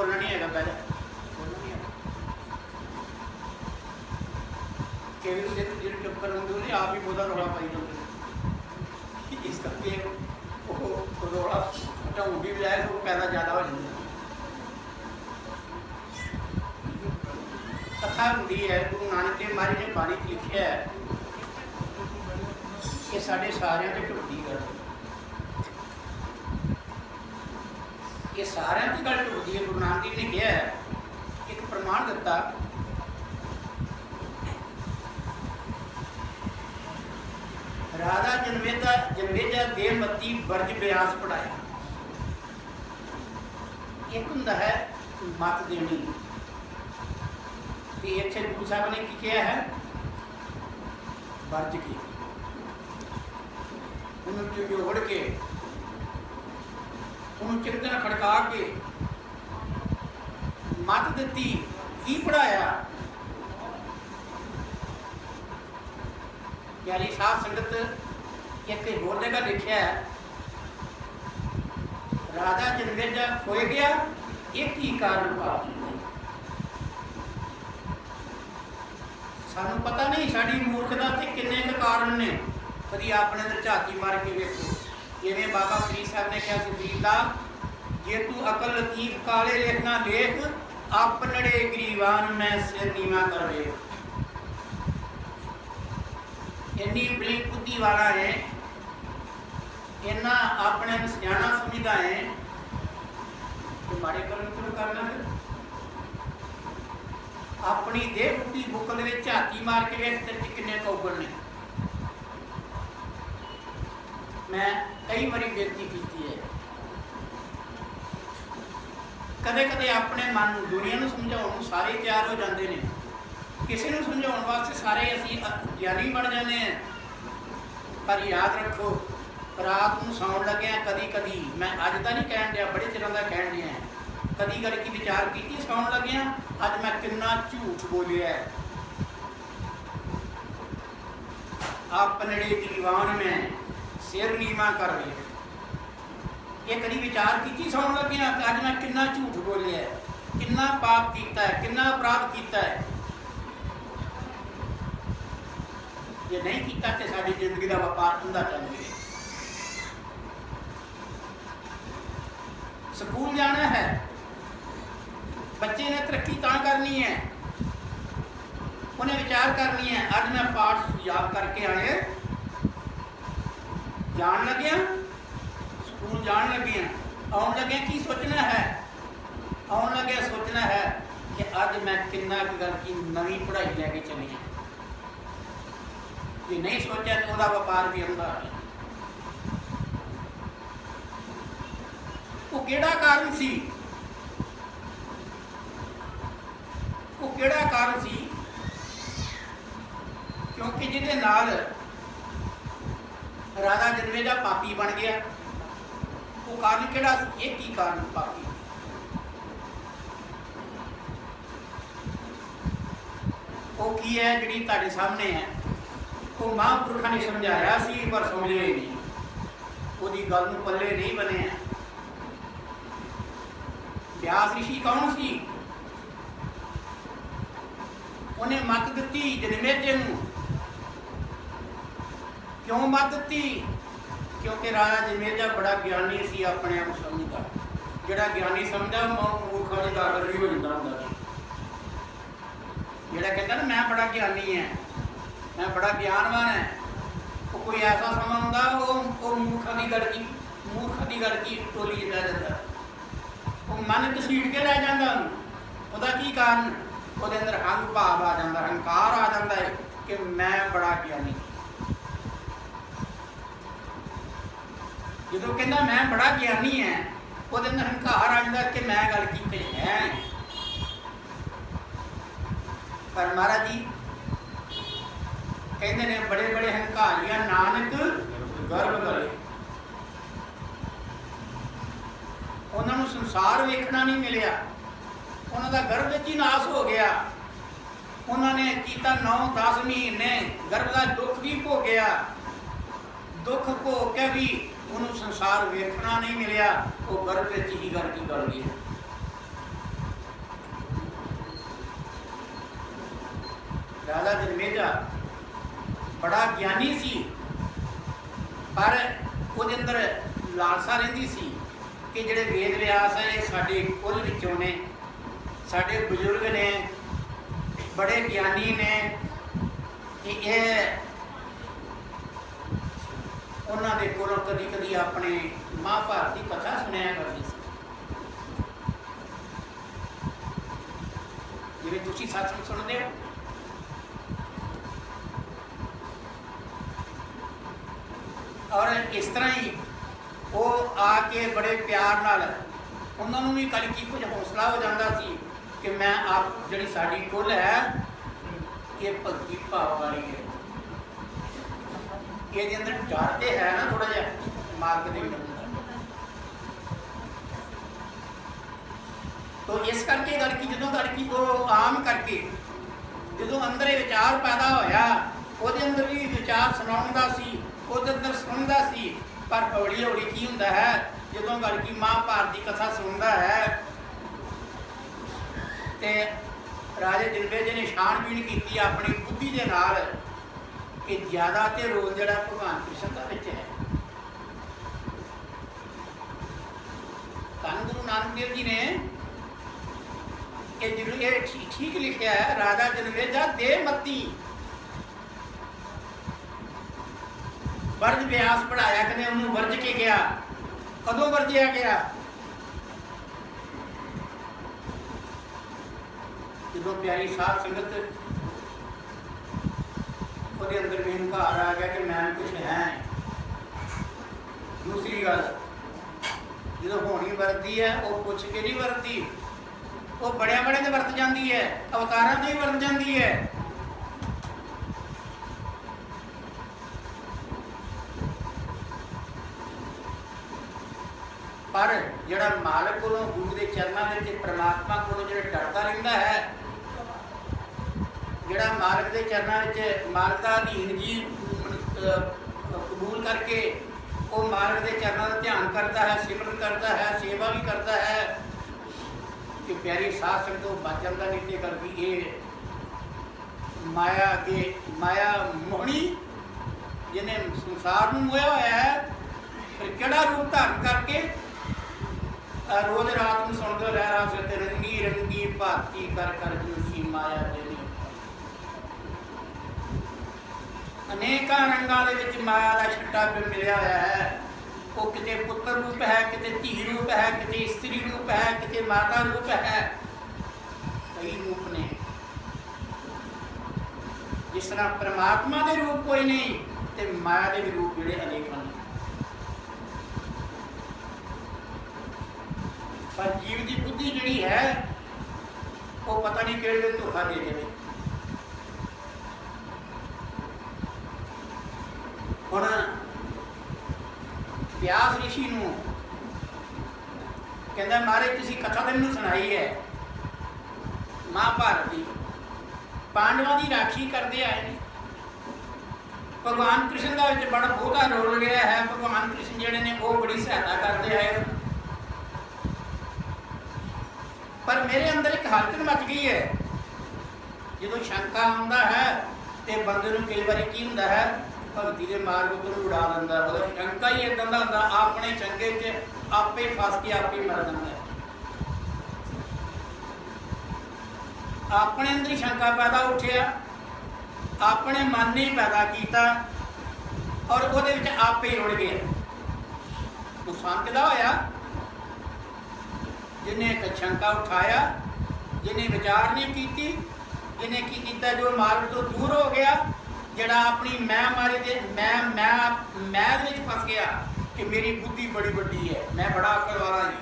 बोलना नहीं है, पहले बोलना नहीं है कि चुप कर नहीं, आप ही बहुत रौला पाई जाते, इस करके वो रौला ढाउन की बजाय तो पैदा ज़्यादा हो जाता। कथा होंगी है, गुरु नानक देव महाराज ने बाणी लिखा है कि साढ़े सारे से ढुकती गल, ये सारे की गल ढुकती है। गुरु नानक देव ने कहा है, एक प्रमाण दिता, राधा जन्मेजा देवमती बरज व्यास पढ़ाया। एक होंदा है मत देनी, इतने गुरु साहब ने की किया है, बरज की उन्होंने जोड़ के उन्होंने चिंतन खड़का के मत दी, की पढ़ाया। प्यारी साध संगत एक होर जगह लिखा है, राजा जन्मेजा खोए गया एक ही कारण पाप। सानू पता नहीं साड़ी मूर्खता ते किन्ने के कारण ने, कभी अपने अंदर झाती मार के वेखो। जिवें बाबा फरीद साहब ने कहा, फरीदा जे तू अकल लतीफ काले लिखना लेख, अपनड़े गरीबान में सिर नीवा कर वे। इन्नी बड़ी बुद्धि वाला है, इन्ना अपने सियाना समझदा है, तो माड़े कर्म क्यों करना है। अपनी देह बुद्धि बुकल में झाती मार के वेख तेरे किन्ने कौगल ने। मैं कई बारी बेनती की है, कदे कदे अपने मन दुनिया को समझाने सारे तैयार हो जाते हैं, किसी को समझाने वास्ते सारे असी ज्ञानी बन जाते हैं। पर याद रखो, रात को सौन लगे कदी कदी, मैं अज का नहीं कह दिया, बड़े चिरों का कह दिया, कदी कदी की विचार की सौन लगे अज मैं कितना झूठ बोलिया है। अपने दीवान में सिर नीवा कर रहे, ये कभी विचार की सौन लगे अज मैं कितना झूठ बोलिया है, कितना पाप किया है, कितना अपराध किया है। ये नहीं किया तो साड़ी जिंदगी का व्यापार अंधा चल गया। स्कूल जाना है, बच्चे ने तरक्की तां करनी है, उन्हें विचार करनी है, अज मैं पाठ याद करके आए जान लगे, स्कूल जान लगे, आने लगे की सोचना है, आने लगे सोचना है कि अज मैं किन्ना गल की नवी पढ़ाई लैके चली है। ये नहीं सोचा तो वह व्यापार भी अंधा है। वो केड़ा कारण सी, वो केड़ा कारण सी, क्योंकि जिहदे नाल राजा जन्मेजा पापी बन गया, वो कारण केड़ा, एक ही कारण पापी। वो की है जिहड़ी तुहाडे सामने है, वो महापुरखा ने समझाया सी पर समझे ही नहीं, उसकी गल नूं पल्ले नहीं बने। व्यास ऋषि कौन सी, उन्हें मत दी जन्मेजे नूं। क्यों मत दी, क्योंकि राजा जन्मेजा बड़ा ज्ञानी सी, अपने आप समझदा। जिहड़ा ज्ञानी समझदा मूर्ख वाली गल भी हो जाता हुंदा। जिहड़ा कहता ना मैं बड़ा ज्ञानी है, मैं बड़ा ज्ञानवान है, वो कोई ऐसा समा होंदा वो मूर्खा की गल की टोली च लै जाता, वो मन घसीट के लै जाता। उसका की कारण, वो अंदर अहंग भाव आ जाता, अहंकार आ जाता है कि मैं बड़ा ज्ञानी। जो कहना मैं बड़ा ज्ञानी है, वो अंदर अहंकार आ जाता कि मैं गल की है। पर महाराज जी कहते ने बड़े बड़े हंकारिया नानक गर्भ गले, उन्होंने संसार वेखना नहीं मिलिया, उन्होंने गर्भ ही नाश हो गया। उन्होंने किया 9-10 महीने गर्भ का दुख भी भोगया, दुख भोग के भी उन्होंने संसार वेखना नहीं मिलिया, वो गर्भ ही गल की गल गई। राजा जनमेजा बड़ा ज्ञानी सी, पर ਉਹਦੇ अंदर लालसा रहिंदी सी कि ਜਿਹੜੇ वेद व्यास है साडे कुल विचों ने, साडे बजुर्ग ने, बड़े ज्ञानी ने, कि ਇਹ ਉਹਨਾਂ ਦੇ ਕੋਲੋਂ कदी कदी अपने महाभारत की कथा सुनिया करती सी। जिवें तुसीं सत्संग सुनदे हो, और इस तरह ही वो आके बड़े प्यार नाल उन्होंने भी कलकी कुछ हौसला हो जाता सी कि मैं आप जिहड़ी साडी कुल है ये भगती भाव वाली है। ये अंदर डर तो है ना थोड़ा जिहा मार्ग दे तो इस करके लड़की जो लड़की को आम करके जो अंदर विचार पैदा होया वो अंदर भी विचार सुनाउंदा सी, ਉਹਦੇ अंदर सुनता सी। पर हौली हौली की हुंदा है जो लड़की महाभारत की कथा सुनता है तो राजे जनमेजय ने छाणबीण की अपनी बुद्धि के नाल कि ज़्यादा तो रोल जोड़ा भगवान कृष्ण का विच है। धन गुरु नानक देव जी ने ये ठीक लिखा है, राजा जनमेजा दे मती वर्ज व्यास पढ़ाया, कदे उन्होंने वर्ज के गया, कदों वर्जया गया जो प्यारी साध संगत ਉਹਦੇ अंदर भी हंकार आ गया कि मैं कुछ है। दूसरी गल जो होनी वरती है वो पुछ के नहीं वरती, वो बड़े बड़े ने वरत जाती है, अवतारों से ही वरत जाती है। पर जिहड़ा मालक कोलों गुरु के चरणों में परमात्मा कोलों जिहड़ा डरता रहिंदा है, जिहड़ा मालक के चरणों में मालक का अधीन जी कबूल करके वो मालक के चरणों का ध्यान करता है, सिमरन करता है, सेवा भी करता है कि प्यारी साध संगत तो बच जाता। नहीं करके ये माया के माया मोहनी जिन्हें संसार में मोया होया है, फिर केड़ा रूप धारण करके रोज रात में सुनते रह रहा से रंगी रंगी भाती कर कर जूसी माया दे अनेकों रंगों के माया का छट्टा मिलिया हुआ है। वो किते पुत्र रूप है, किते धी रूप है, किते स्त्री रूप है, किते माता रूप है, कई रूप ने। जिस तरह परमात्मा के रूप कोई नहीं तो माया के भी रूप जोड़े अनेक हैं। पर जीव की बुद्धि जी है वो पता नहीं कि धोखा दे दे। हुण व्यास ऋषि नूं कहंदा महाराज तुसीं कथा तो मैनूं सुनाई है महाभारत की, पांडवां की राखी करते आए ने, भगवान कृष्ण का विच बड़ा बहुता रोल गया है। भगवान कृष्ण जिहड़े ने वो बड़ी सहायता करते आए, पर मेरे अंदर एक हलचल मच गई है। जो शंका आउंदा है तो बंदे नूं कई बार की हुंदा है भगती के मार्ग तो उड़ा दिंदा, मतलब शंका ही इदां दा हुंदा अपने चंगे च आपे फस के आपे मर जांदा है। अपने अंदर ही शंका पैदा उठिया, अपने मन ने पैदा किया और वो आपे ही उड़ गया। नुकसान किहदा होया? जिन्हें एक शंका उठाया, जिन्हें विचार नहीं की, जिन्हें की किया जो मार्ग तो दूर हो गया, जड़ा अपनी मैं मारे दे मैं फस गया कि मेरी बुद्धि बड़ी बड़ी है, मैं बड़ा अकल वाला जी।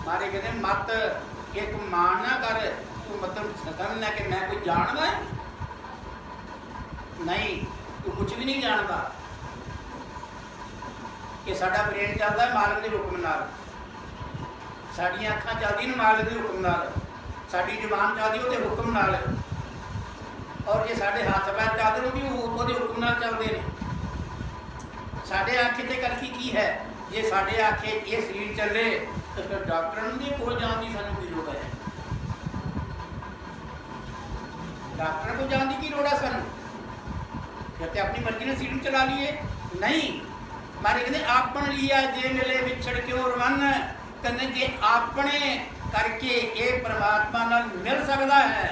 मारे कहते मत ये तू मान ना कर, तू मतलब समझना कि मैं कोई जानता है नहीं, तू कुछ भी नहीं जानता। कि साडा ब्रेन चलता है मालिक के हुक्म नाल, साडियां अखां चलदियां मालिक के हुक्म नाल, साडी जुबान चलदी उहदे हुक्म नाल, और जे साडे हाथ पैर चलदे वो भी उहदे हुक्म नाल चलदे ने। साडे आखे ते कलकी की है, जे साडे आखे ये शरीर चले तो फिर डॉक्टर के कोल जाने की सानूं की लोड़ है। डॉक्टर को जाने की लोड़ है सानू? फिर तो अपनी मर्जी ने सीट चला लीए। नहीं, मारे कहते आपन लिया जे मिले विछड़ क्यों रवन। कहते जे अपने करके ये परमात्मा नाल मिल सकता है,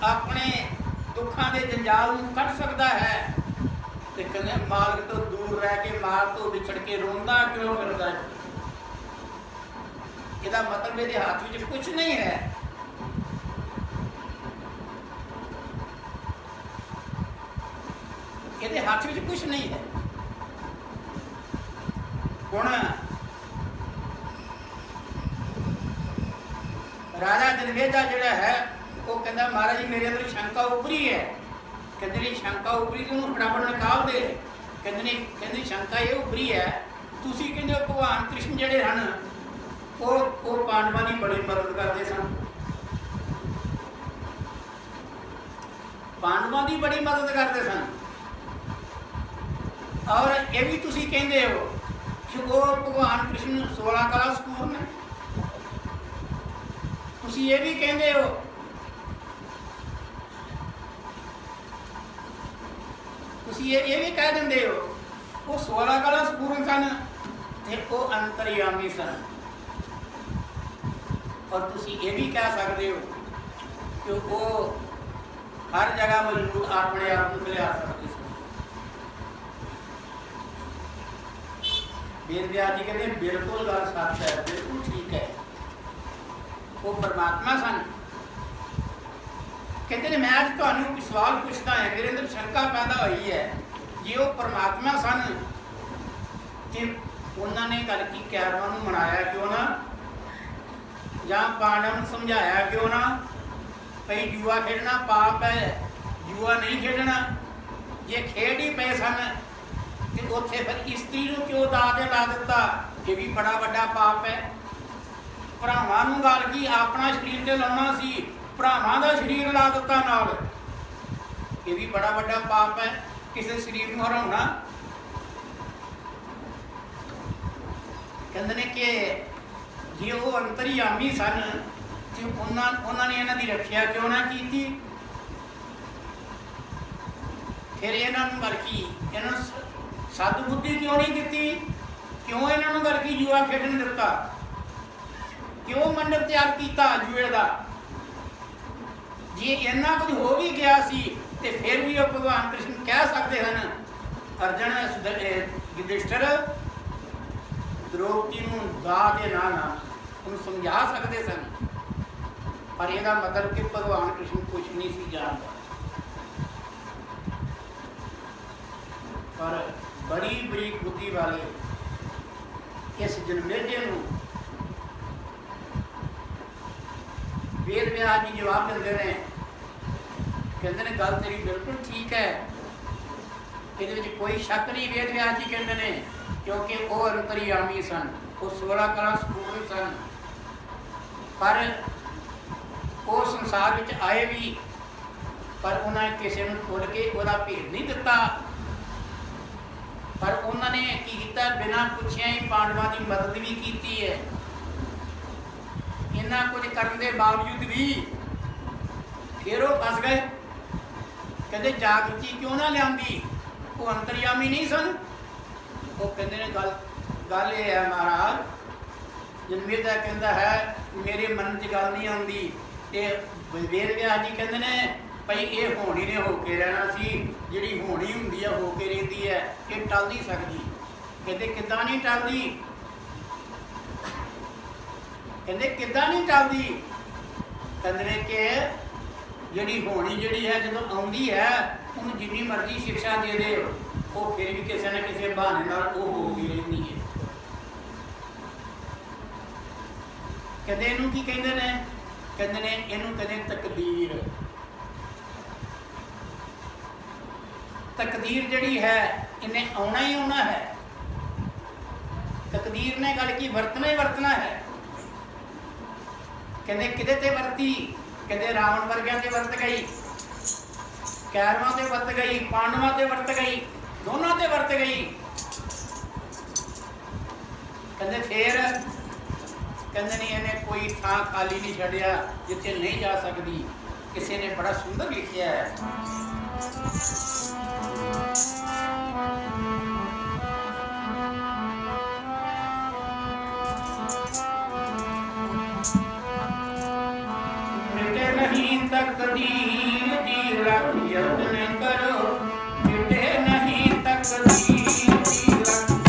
अपने दुखों के जंजाल को कट सकता है, तो कहते मालिक तो दूर रह के माल तो विछड़ के रोंदा क्यों फिरदा? इसका मतलब ये हाथ में कुछ नहीं है। ये हाथ में कुछ नहीं है। हुण राजा जनमेजा जिहड़ा है वो कहता महाराज जी मेरे अंदर शंका उभरी है। कहते नहीं शंका उभरी तो उन्होंने फटाफट निकाल दे। कहते नहीं, कहते शंका ये उभरी है तुसी कहते भगवान कृष्ण जिहड़े हैं वो पांडवां की बड़ी मदद करते सन, पांडवां की बड़ी मदद करते सन। और ये भी तुसी कहते हो कि वो भगवान कृष्ण 16 कला संपूर्ण ने। तुसी ये भी कहते हो, तुसी ये भी कह देंगे हो वो 16 कला संपूर्ण सन ते वो अंतर्यामी सन। और तुसी ये भी कह सकते हो कि वो हर जगह मौजूद अपने आप को लिया सकते सन। वेद व्यास जी कहते बिल्कुल गल सच है, बिल्कुल ठीक है, वो परमात्मा सन। कहते हैं मैं आज तुहानू सवाल पूछता है, मेरे अंदर शंका पैदा हुई है जे वो परमात्मा सन कि उन्होंने गल की कैरवां नूं मनाया क्यों ना, या पांडव समझाया क्यों ना भाई जुआ खेडना पाप है, जुआ नहीं खेडना। जे खेड ही पे सन तो उत्थे फिर स्त्री नूं क्यों दाज ला दिता, ये भी बड़ा वड्डा पाप है। भरावां नूं गल की अपना शरीर ते लाउणा सी, भरावां दा शरीर ला दिता नाल, ये भी बड़ा वड्डा पाप है। किसी शरीर नूं हराउणा कहंदे ने कि जे वो अंतर्यामी सन तो उन्होंने इन्हां दी रखिया क्यों ना की? फिर इन्हां नूं बल्कि इन्हां सदबुद्धि क्यों नहीं दी? क्यों इन्होंने बल्कि जुआ खेडन दिता? क्यों मंडप तैयार किया जुए का? जे इन्ना कुछ हो भी गया सी ते फिर भी वो भगवान कृष्ण कह सकते हैं अर्जन युधिष्ठिर द्रौपदी नूं दा के ना उन्हें समझा सकते सन, पर यह मतलब कि भगवान कृष्ण कुछ नहीं सी जानता। पर बड़ी बरीक बुद्धि वाले इस जनमेजय नूं वेद व्यास जी जवाब देते हैं, कहते हैं गल तेरी बिल्कुल ठीक है, ये कोई शक नहीं। वेद व्यास जी कहते हैं क्योंकि वो अंतर्यामी सन, वो 16 कला संपूर्ण सन, पर वो संसार में आए भी पर उन्होंने किसी को खुल के वह भेद नहीं दिता। पर उन्होंने की किया बिना पुछिया ही पांडवों की मदद भी की है। इन्ना कुछ करने के बावजूद भी फिर वो फस गए। कहते जागृति क्यों ना लिया, वो अंतर्यामी नहीं सन। वो कहते हैं गल ये है महाराज, जनमेजा कहता है मेरे मन च गल नहीं आती। वेद व्यास जी कहते हैं भाई ये होनी ने होके रहना सी, जी होनी होंगी है होके रहती है, ये टल नहीं सकती। कहते किदा नहीं टलती? कहते किदा नहीं टलती? कहते कि जी होनी जी है जो आँदी है उन्होंने जिनी मर्जी शिक्षा दे दे वो फिर भी किसी न किसी बहाने नाल वो होगी रहती है। कहते इनू की कहते हैं? कहते हैं इनू कहते तकदीर। तकदीर जड़ी है इन्हें आना ही आना है। तकदीर ने गल की वरतना ही वरतना है। कहते किदे ते वरती? कहते रावण वर्गिया ते वरत गई, कैरवां ते वरत गई, पांडवां ते वरत गई, दोनों ते वरत गई। कहते फिर कहते नहीं इन्हें कोई थां खाली नहीं छड़िया जिथे नहीं जा सकती। किसी ने बड़ा सुंदर लिखा है। मिटे नहीं तकदीर जी लाख यत्न करो, मिटे नहीं तकदीर जी लाख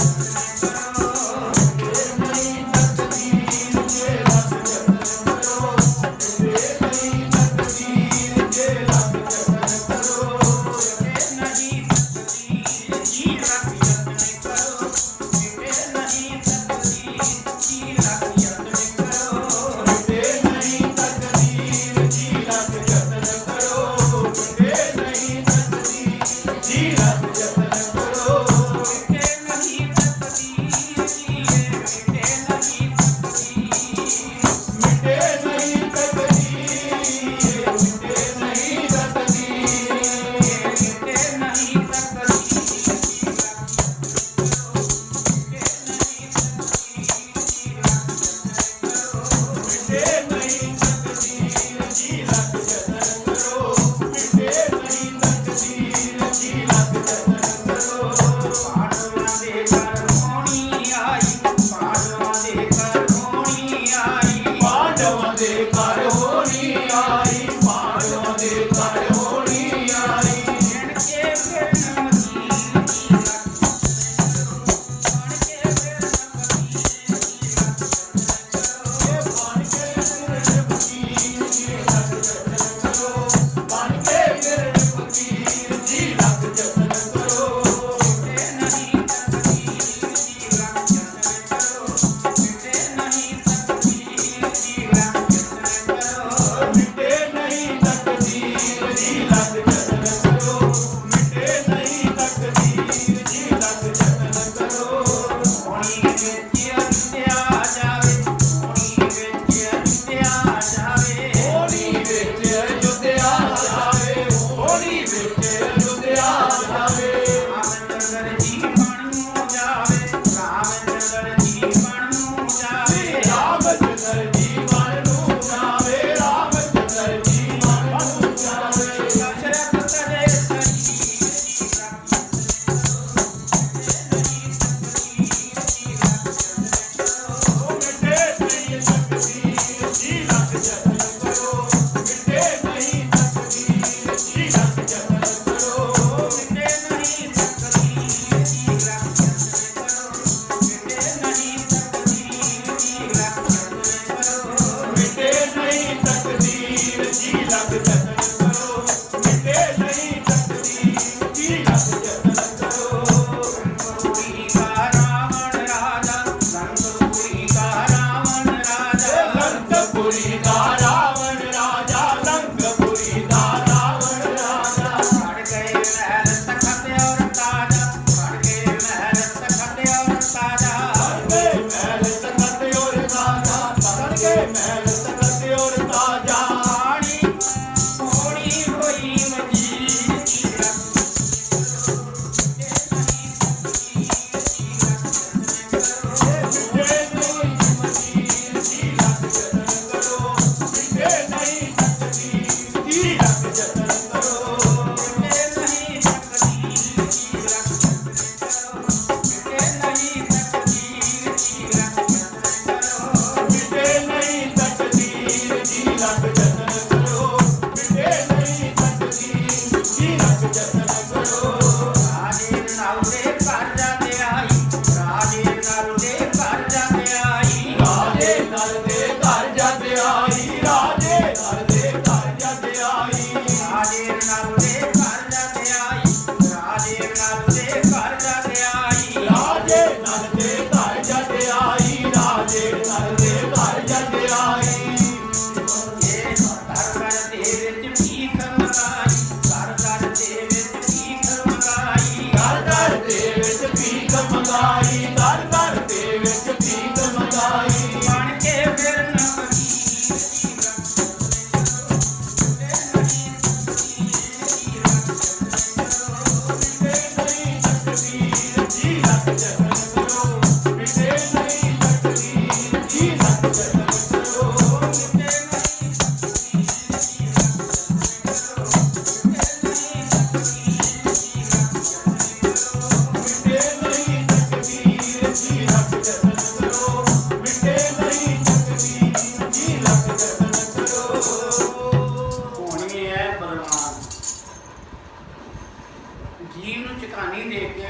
जीव ਨੂੰ ਝਕਾਨੀ ਦੇ ਕੇ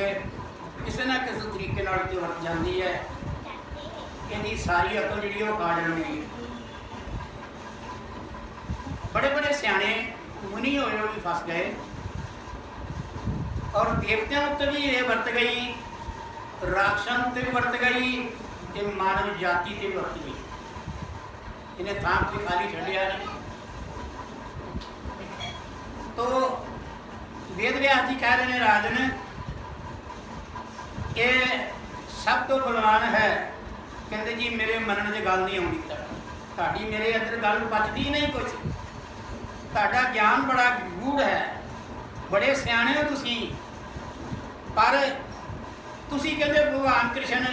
ਕਿਸੇ ਨਾ ਕਿਸੇ ਤਰੀਕੇ ਨਾਲ ਤੇ ਵਰਤ ਜਾਂਦੀ ਹੈ, ਇਹਦੀ ਸਾਰੀ ਅਕਲ ਜਿਹੜੀ ਉਹ ਖਾ ਜਾਂਦੀ ਹੈ। बड़े बड़े सियाने मुनि होए भी फस गए और देवत्या उत्ते भी ये वरत गई, राक्षसन उत्ते भी वरत गई, ते मानव जाति ते भी वरत गई। इन्हें थाम से खाली छड़िया नहीं। तो वेद व्यास जी कह रहे हैं राजन ये सब तो बलवान है, कहते जी मेरे मनन च गल नहीं आउंदी, ताड़ी मेरे अंदर गल बचती नहीं कुछ, ਤੁਹਾਡਾ ਗਿਆਨ बड़ा गूढ़ है, बड़े सियाने हो तुसी, पर तुसी कहते भगवान कृष्ण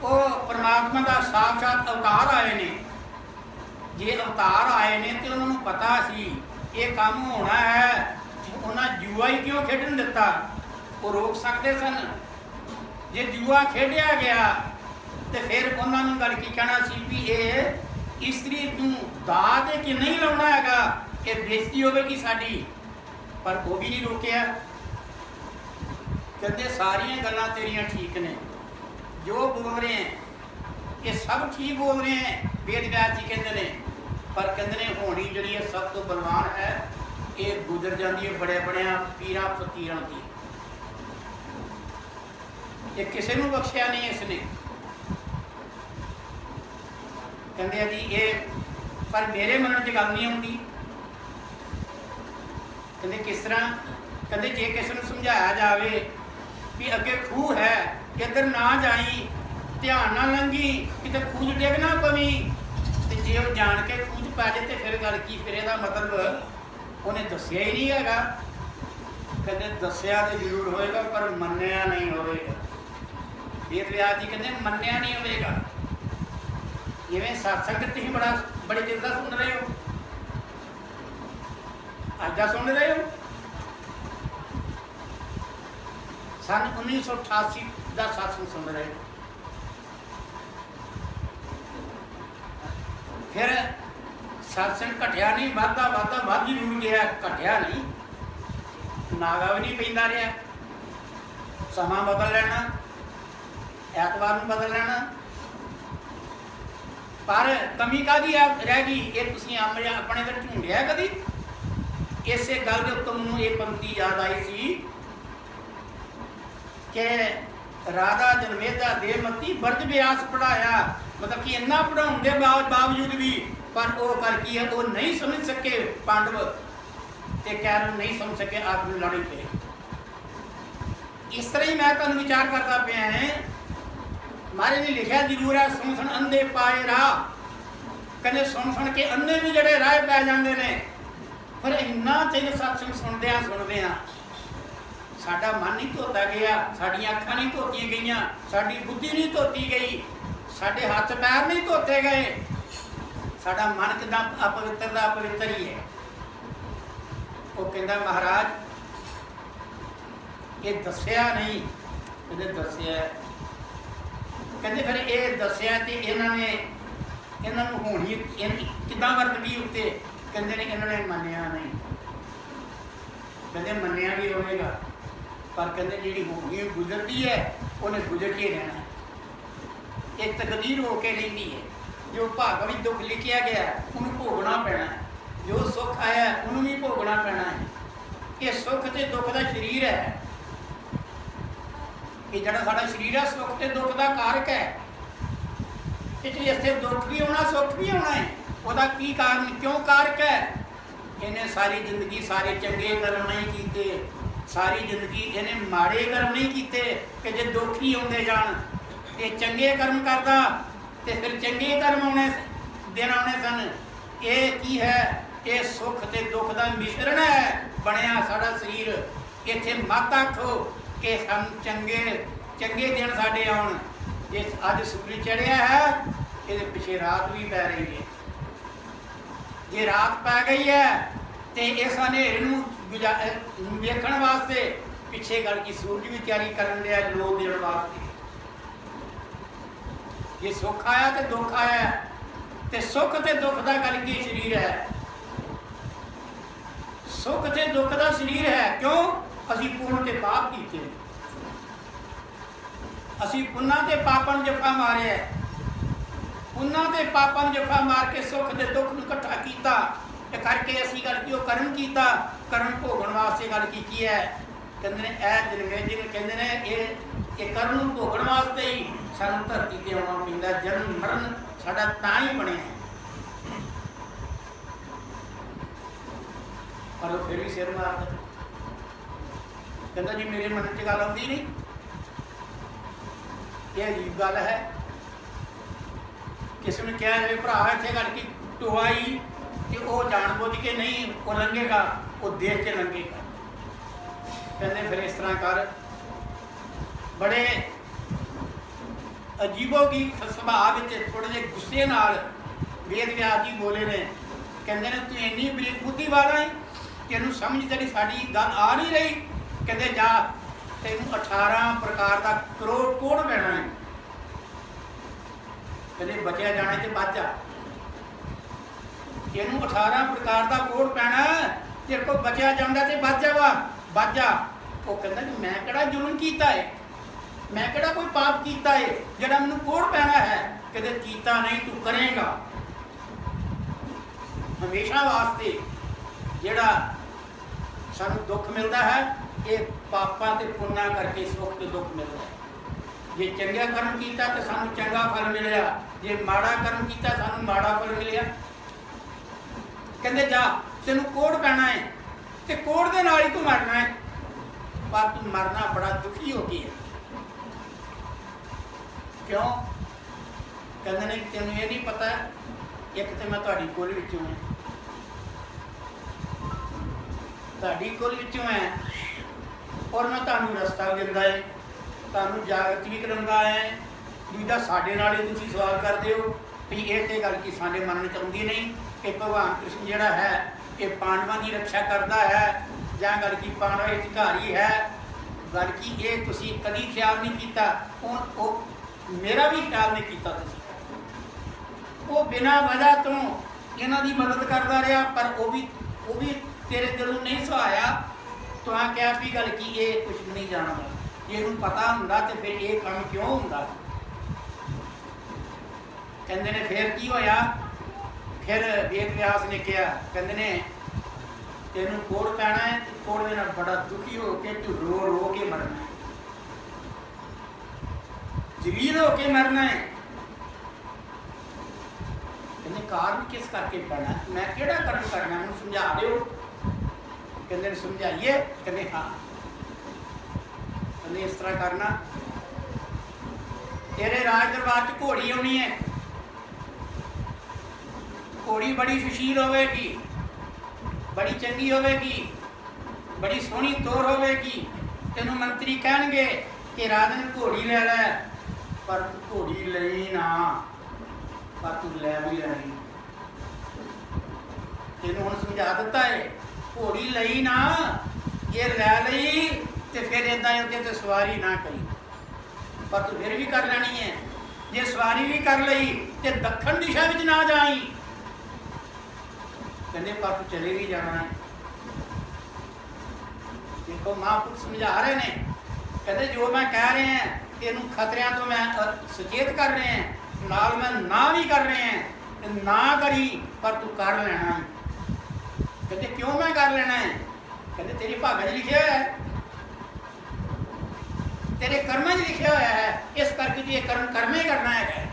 वो परमात्मा का साक्षात अवतार आए ने, जे अवतार आए ने तो उन्होंने पता सी ये काम होना है, उन्हें जुआ ही क्यों खेडन दिता, वो रोक सकते सन। जे जुआ खेडिया गया तो फिर उन्होंने गल की कहना सी भी ये इस्त्री तू दाद कि नहीं लाना है, ये बेइज्जती होगी साड़ी, पर वो भी नहीं रोकया। कहते सारिया गल्लां तेरियां ठीक ने, जो बोल रहे हैं ये सब ठीक बोल रहे हैं, वेद व्यास जी कहते हैं, पर कहते हैं होनी जी सब तो बलवान है, ये गुजर जाती है बड़े बड़े पीर फकीर की, ये किसी को बख्शिया नहीं इसने। कहते जी ये पर मेरे मन च गल नहीं आती, कहते किस तरह, कहते जे किसी को समझाया जाए भी अगे खूह है इधर ना जाई, ध्यान ना लंघी, कितने खूह डिग ना पवी, तो जे वो जान के खूह पै जाए तो फिर गल की, फिर यदा मतलब उन्हें दसिया ही नहीं है। कहते दसिया तो जरूर होएगा पर मन्निया नहीं होएगा। वेद व्यास जी कहते मन्निया नहीं होएगा। जिमें सत्संग तुम बड़ा बड़े चिर का सुन रहे हो, अज का सुन रहे हो, सन 1988 का सत्संग सुन रहे हो, फिर सत्संग घटिया नहीं, वाधा वाधा वध जरूर गया, घटिया नहीं, नागा भी नहीं पैंदा रहा, समा बदल लेना, ऐतवार में बदल लेना, पर कमी कादी रह गई, ये तुसीं अपने अंदर ढूंढिया कदी। इसे गल के उत्तों मैनूं ये पंक्ति याद आई सी कि राधा जनमेजा देवमती बरज व्यास पढ़ाया, मतलब कि इन्ना पढ़ाने के बावजूद भी पर वो कर की है, वो नहीं समझ सके पांडव ते कैरव नहीं समझ सके, आप लड़ी पे। इस तरह ही मैं तुहानूं विचार करता पिया है, महाराज ने लिखा जरूर है सुन सुन अंधे पाए राह, कहते सुन सुन के अंधे भी जड़े राह पै जाते हैं। पर इन्ना चिर सत्संग सुनदे साडा मन नहीं धोता गया, साडियां अखां नहीं धोतियां गईयां, साडी बुद्धि नहीं धोती गई, साडे हथ पैर नहीं धोते गए, साडा मन किदां अपवित्र दा अपवित्र ही है। वो कहंदा महाराज ये दसिया नहीं, कहते दसिया, कहते फिर ये दसिया तो इन्होंने इन्होंने होनी किदां वरत गई उत्ते, कहते ने इन्होंने मन्निया नहीं, कहते मन्निया भी होएगा, पर कहते जी होनी गुजरती है उन्हें गुजर के रहना, एक तकदीर होके लेनी है, जो भाग भी दुख लिखिया गया उन्हें भोगना पैना है, जो सुख आया उन्होंने भी भोगना पैना है। ये सुख ते दुख का शरीर है, ये जड़ा साडा शरीर है सुख ते दुख का कारक है, इसलिए इत्थे दुख भी होना सुख भी होना है। वह की कारण क्यों कारक है, इन्हें सारी जिंदगी सारे चंगे कर्म नहीं किए, सारी जिंदगी इन्हें माड़े कर्म नहीं किए कि जो दुख ही आते जान, ये चंगे कर्म करता तो फिर चंगे कर्म आने दिन आने सन। ये की है, ये सुख ते दुख का मिश्रण है बनया साडा शरीर। इत्थे मत आखो कि हम चंगे चंगे दिन साडे आउण, जे अज सूरज चढ़िया है ये पिछे रात भी पै रही है, जे रात पै गई है तो इस हनेरे वेखण वास्ते पिछे गल की सूरज भी तैयारी करन दिया लो देण वास्ते। जे सुख आया तो दुख आया, तो सुख तो दुख का गल की शरीर है। सुख ते दुख का शरीर है। क्यों? असी पुण्य ते पाप कीते, असी पुन्ना ते पापन जफा मारे, पुन्ना ते पापन जफा मार के सुख ते दुख नूं इकट्ठा कीता करके असी गल की कर्म कीता, कर्म भोगण वास्ते गल की है। कहते ने ए जन्मे जिन कहते ने ये कर्म नूं भोगण वास्ते ही सानूं धरती ते आउणा पैंदा, जन्म मरण साडा तां ही बणिया है। पर वो फिर भी सिर मारदा, कहता जी मेरे मन च गल आउंदी नहीं। ये अजीब गल है। किसी ने कहा जाए भरा इत्थे गल की टोआई कि वो जानबूझ के नहीं वो लंघेगा, वो देख के लंघेगा। कहते फिर इस तरह कर, बड़े अजीबो की सुभाव थोड़े जे गुस्से नाल वेद व्यास जी बोले ने। कहते ने तू इन्नी बरीक बुद्धि वाला है, तेनू समझ तेरी साड़ी गल आ नहीं रही। कहते जा तेन 18 प्रकार का करोड़ कोड़ पैना है। कहते बचिया जाने तो बच जा, तेनू 18 प्रकार का कोड़ पैना, तेरे को बचिया जाता तो बच जावा, बच जा। वो कहता कि मैं किहड़ा जुल्म कीता है, मैं किहड़ा कोई पाप कीता है जिहड़ा मैनू कोड़ पैना है। कहते कीता नहीं, तू करेगा। हमेशा वास्ते जिहड़ा सानू दुख मिलता है ये पापां ते पुन्ना करके सुख ते दुख मिलता है। जे चंगा कर्म किया तो सानू चंगा फल मिलिया, जे माड़ा कर्म किया सानू माड़ा फल मिलिया। कहते जा तेनू कोड़ पैना है ते कोड़ दे नाल ही तू मरना है, पर तू मरना बड़ा दुखी हो गया। क्यों? कहते ने तेनू ये नहीं पता, एक तो मैं तुहाडी कुल विचों है, तुहाडी कुल विचों है, और मैं तुहानू रस्ता भी दिंदा है, तुहानू जागत भी करांदा है। दूजा साडे नाल ही तुसीं सवाल करदे हो भी ये तो गल की साडे मन में आउंदी नहीं कि भगवान कृष्ण जिहड़ा है ये पांडवां की रक्षा करता है जां गल की पांडव हितकारी है। गल की ये तुसीं कदी ख्याल नहीं कीता, मेरा भी ख्याल नहीं कीता तुसीं। वो बिना वजह तो इन्हां दी मदद करता रहा, पर वो भी तेरे दिलों नहीं सुहाया। तो आ क्या भी गल की ये कुछ नहीं जानता, जे नूं पता हुंदा तो फिर ये काम क्यों हुंदा। कहते ने फिर की होया, फिर वेद व्यास ने कहा, कहते ने तेनू कोड़ पैना है, कोड़ दे नाल बड़ा दुखी हो के तू रो रो के मरना है, जलील हो के मरना है। कहते कारण किस करके पैना है, मैं केड़ा कर्म करना, मैनूं समझा दिओ। कहते समझाइए। कहते हाँ, कहते इस तरह करना, तेरे राज दरबार च घोड़ी आनी है, घोड़ी बड़ी सुशील होगी, बड़ी चंगी होगी, बड़ी सोहनी तोर होगी। तेनों मंत्री कहणगे कि राजन घोड़ी ले लै, पर तू घोड़ी लई ना, पर तू लै भी लैनी। तेनों हुण समझा दिता है, घोड़ी लई ना, ये लै लई तो फिर इदा उहदे ते सवारी ना करी, पर तू फिर भी कर लेनी है। जे सवारी भी कर लई तो दक्षिण दिशा में ना जाई, कहते पर तू चले भी जाना है। देखो महापुरुष समझा रहे ने, कहते जो मैं कह रहे हैं तेनू खतरियां तो मैं सचेत कर रहे हैं, नाल मैं ना भी कर रहे हैं, ना करी पर तू कर लेना है। कहते क्यों मैं कर लेना है? कहते तेरी भागा लिखा है, तेरे कर्म लिखा हुआ है, इस करके तू ये कर्म करना ही करना है।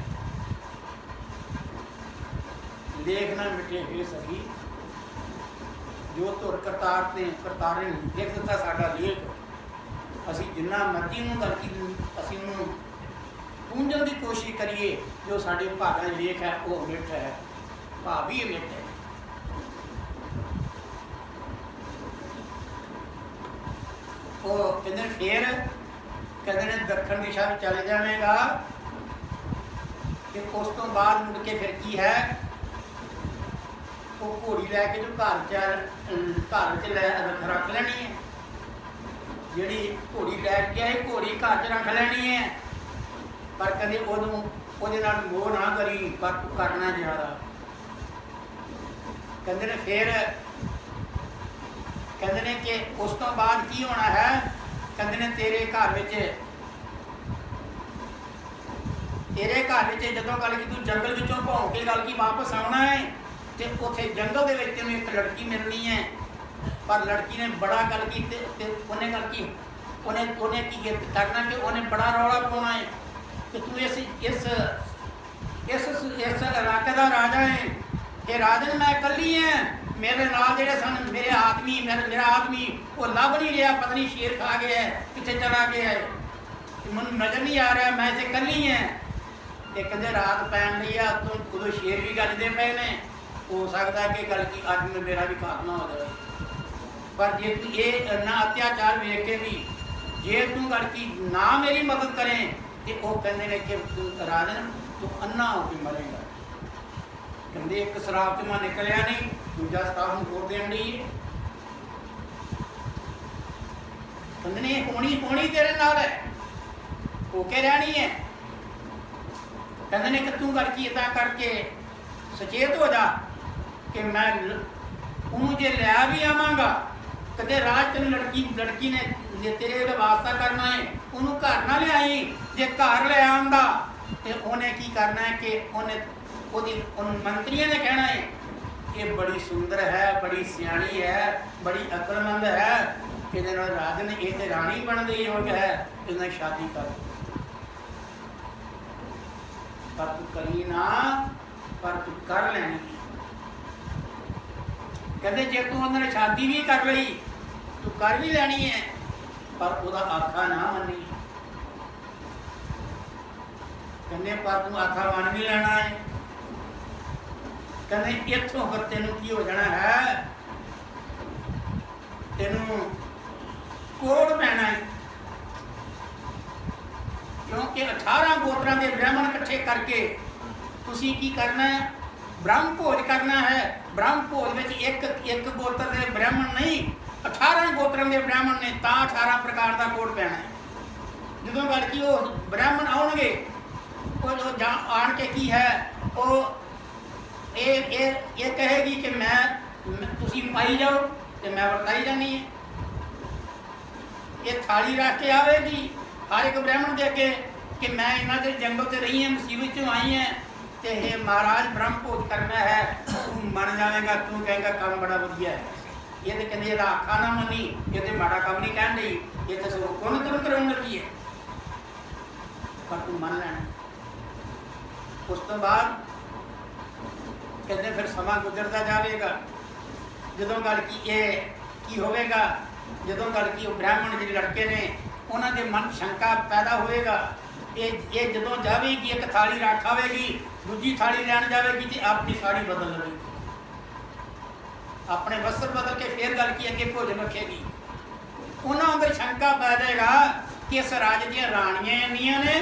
देखना मिटे हुए सही जो तुर करतार ने लिख दिता साडा लेख, असी जिन्ना मर्जी उन्होंने गल की असी उन्होंने पूंजन की कोशिश करिए, जो साडे भागा लेख है वो अमिट है, भाव भी अमिट है। वो कहते फिर कहते दक्षिण दिशा में चले जाएगा, कि उस तो बाद मुड़ के फिर की है, वो घोड़ी लैके जो घर च रख लेनी है, जी घोड़ी लैके आए घोड़ी घर च रख लेनी है, पर कभी वो मोह ना करी, पर तू करना ज़्यादा। कहते ने फिर कहते हैं कि उस तो बाद की होना है, कहते हैं तेरे घर में जो गल की तू जंगल विचों भौं के गल की वापस आना है, तो उत्थे जंगल दे विच तैनूं एक लड़की मिलनी है। पर लड़की ने बड़ा गल की, उन्हें गल की उन्हें की करना कि उन्हें बड़ा रौला पाना है कि तू इस इलाके का राजा है, ये राजन मैं कली है, मेरे नाल जेडे सन मेरे आदमी मेरा आदमी वो लभ नहीं रहा, पता नहीं शेर खा गया है, कितने चला गया है, मैं नज़र नहीं आ रहा, मैं इसे कली है। ये कहते रात पैन ली है, तो उदो शेर भी गजदे पे ने, हो सकता है कि गल की अज में मेरा भी खात्मा हो जाए। पर जे तू ये ना अत्याचार वेख के भी जे तू गल की ना मेरी मदद करें, तो वो कहते हैं कि राजन तू अन्ना होकर मरेगा। कहते एक शराब च मैं निकलिया नहीं, दूजा शराब में बोल देन दी कहते होनी तेरे नाल है, होके रहनी है। कहते हैं कि तू गल की इदा करके सचेत हो जा कि मैं उन्होंने जे लिया भी आवागा, कदे राज तेन लड़की ने तेरे वास्ता करना है, उन्होंने घर ना लियाई, जे घर ले आंदा तो उन्हें की करना है कि उन मंत्रियों ने कहना है ये बड़ी सुंदर है, बड़ी सियाणी है, बड़ी अकलमंद है, कि राजन ये तो रानी बनने योग है, इन्हें शादी कर। पर तू करी ना, पर तू कर लेनी। कहते जे तू उन्होंने शादी भी कर ली, तू कर भी लेनी है, पर वह आखा ना मनी। कहते पर तू आखा मन भी लेना है। कहते इतों फिर तेन की हो जाना है, तेनों कोड़ पैना है, क्योंकि 18 गोत्रों के ब्राह्मण इकट्ठे करके तुसी की करना है, ब्रह्म भोज करना है। ब्रह्म भोज में एक गोत्र के ब्राह्मण नहीं, 18 गोत्रों के ब्राह्मण ने, ता 18 प्रकार का कोड़ पैना है। जो गल की वो ब्राह्मण आउणगे, वो जो आन के की है वो ये कहेगी कि मैं तुसी पाई जाओ तो मैं वरताई जानी है। ये थाली रख के आवेगी हर एक ब्राह्मण के अगे कि मैं इन्हों के जंगल से रही है, मुसीबत चो आई है, तो ये महाराज ब्रह्म भोज करना है, तू मन जाएगा, तू कहेगा काम बड़ा वधिया है। ये तो कहते ये आखा ना मनी, ये तो माड़ा काम नहीं कह रही, ये तो सब कौन तुम कराने लगी है, पर तू मन लेना। उस तो बाद कहते फिर समा गुजरता जाएगा, जो गल की होगा, जो गल की ब्राह्मण जो लड़के ने उन्होंने मन शंका पैदा होएगा, ये जो जाएगी एक थाली रख आएगी, दूजी थाली लैन जाएगी तो अपनी साड़ी बदल लेगी, अपने वस्त्र बदल के फिर गल की अगे भोजन रखेगी। उन्होंने अंदर शंका पै जाएगा कि इस राज दी रानियां इन्नियां ने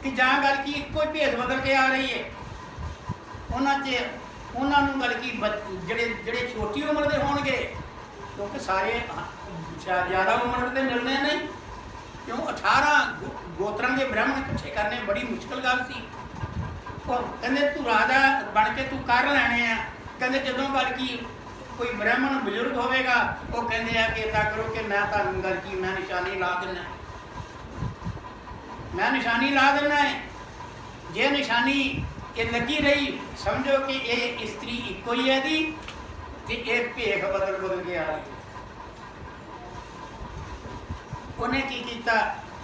कि जहाँ गल की कोई भेद बदल के आ रही है। उन्होंने गल की जड़े छोटी उम्र के होंगे, क्योंकि सारे ज़्यादा उम्र के मिलने नहीं, क्यों 18 गोत्रों के ब्राह्मण इकट्ठे करने बड़ी मुश्किल गल सी। कहते तू राजा बन के तू कर लेने हैं। कहते जो गल की कोई ब्राह्मण बजुर्ग होगा, वो कहते हैं कि इदा करो कि मैं तुम गल की मैं निशानी ला देना, मैं निशानी ला देना है। जे निशानी ये लगी रही, समझो कि ये स्त्री इको ही है दी, एक भेख बदल के आ रही। उन्हें की किया,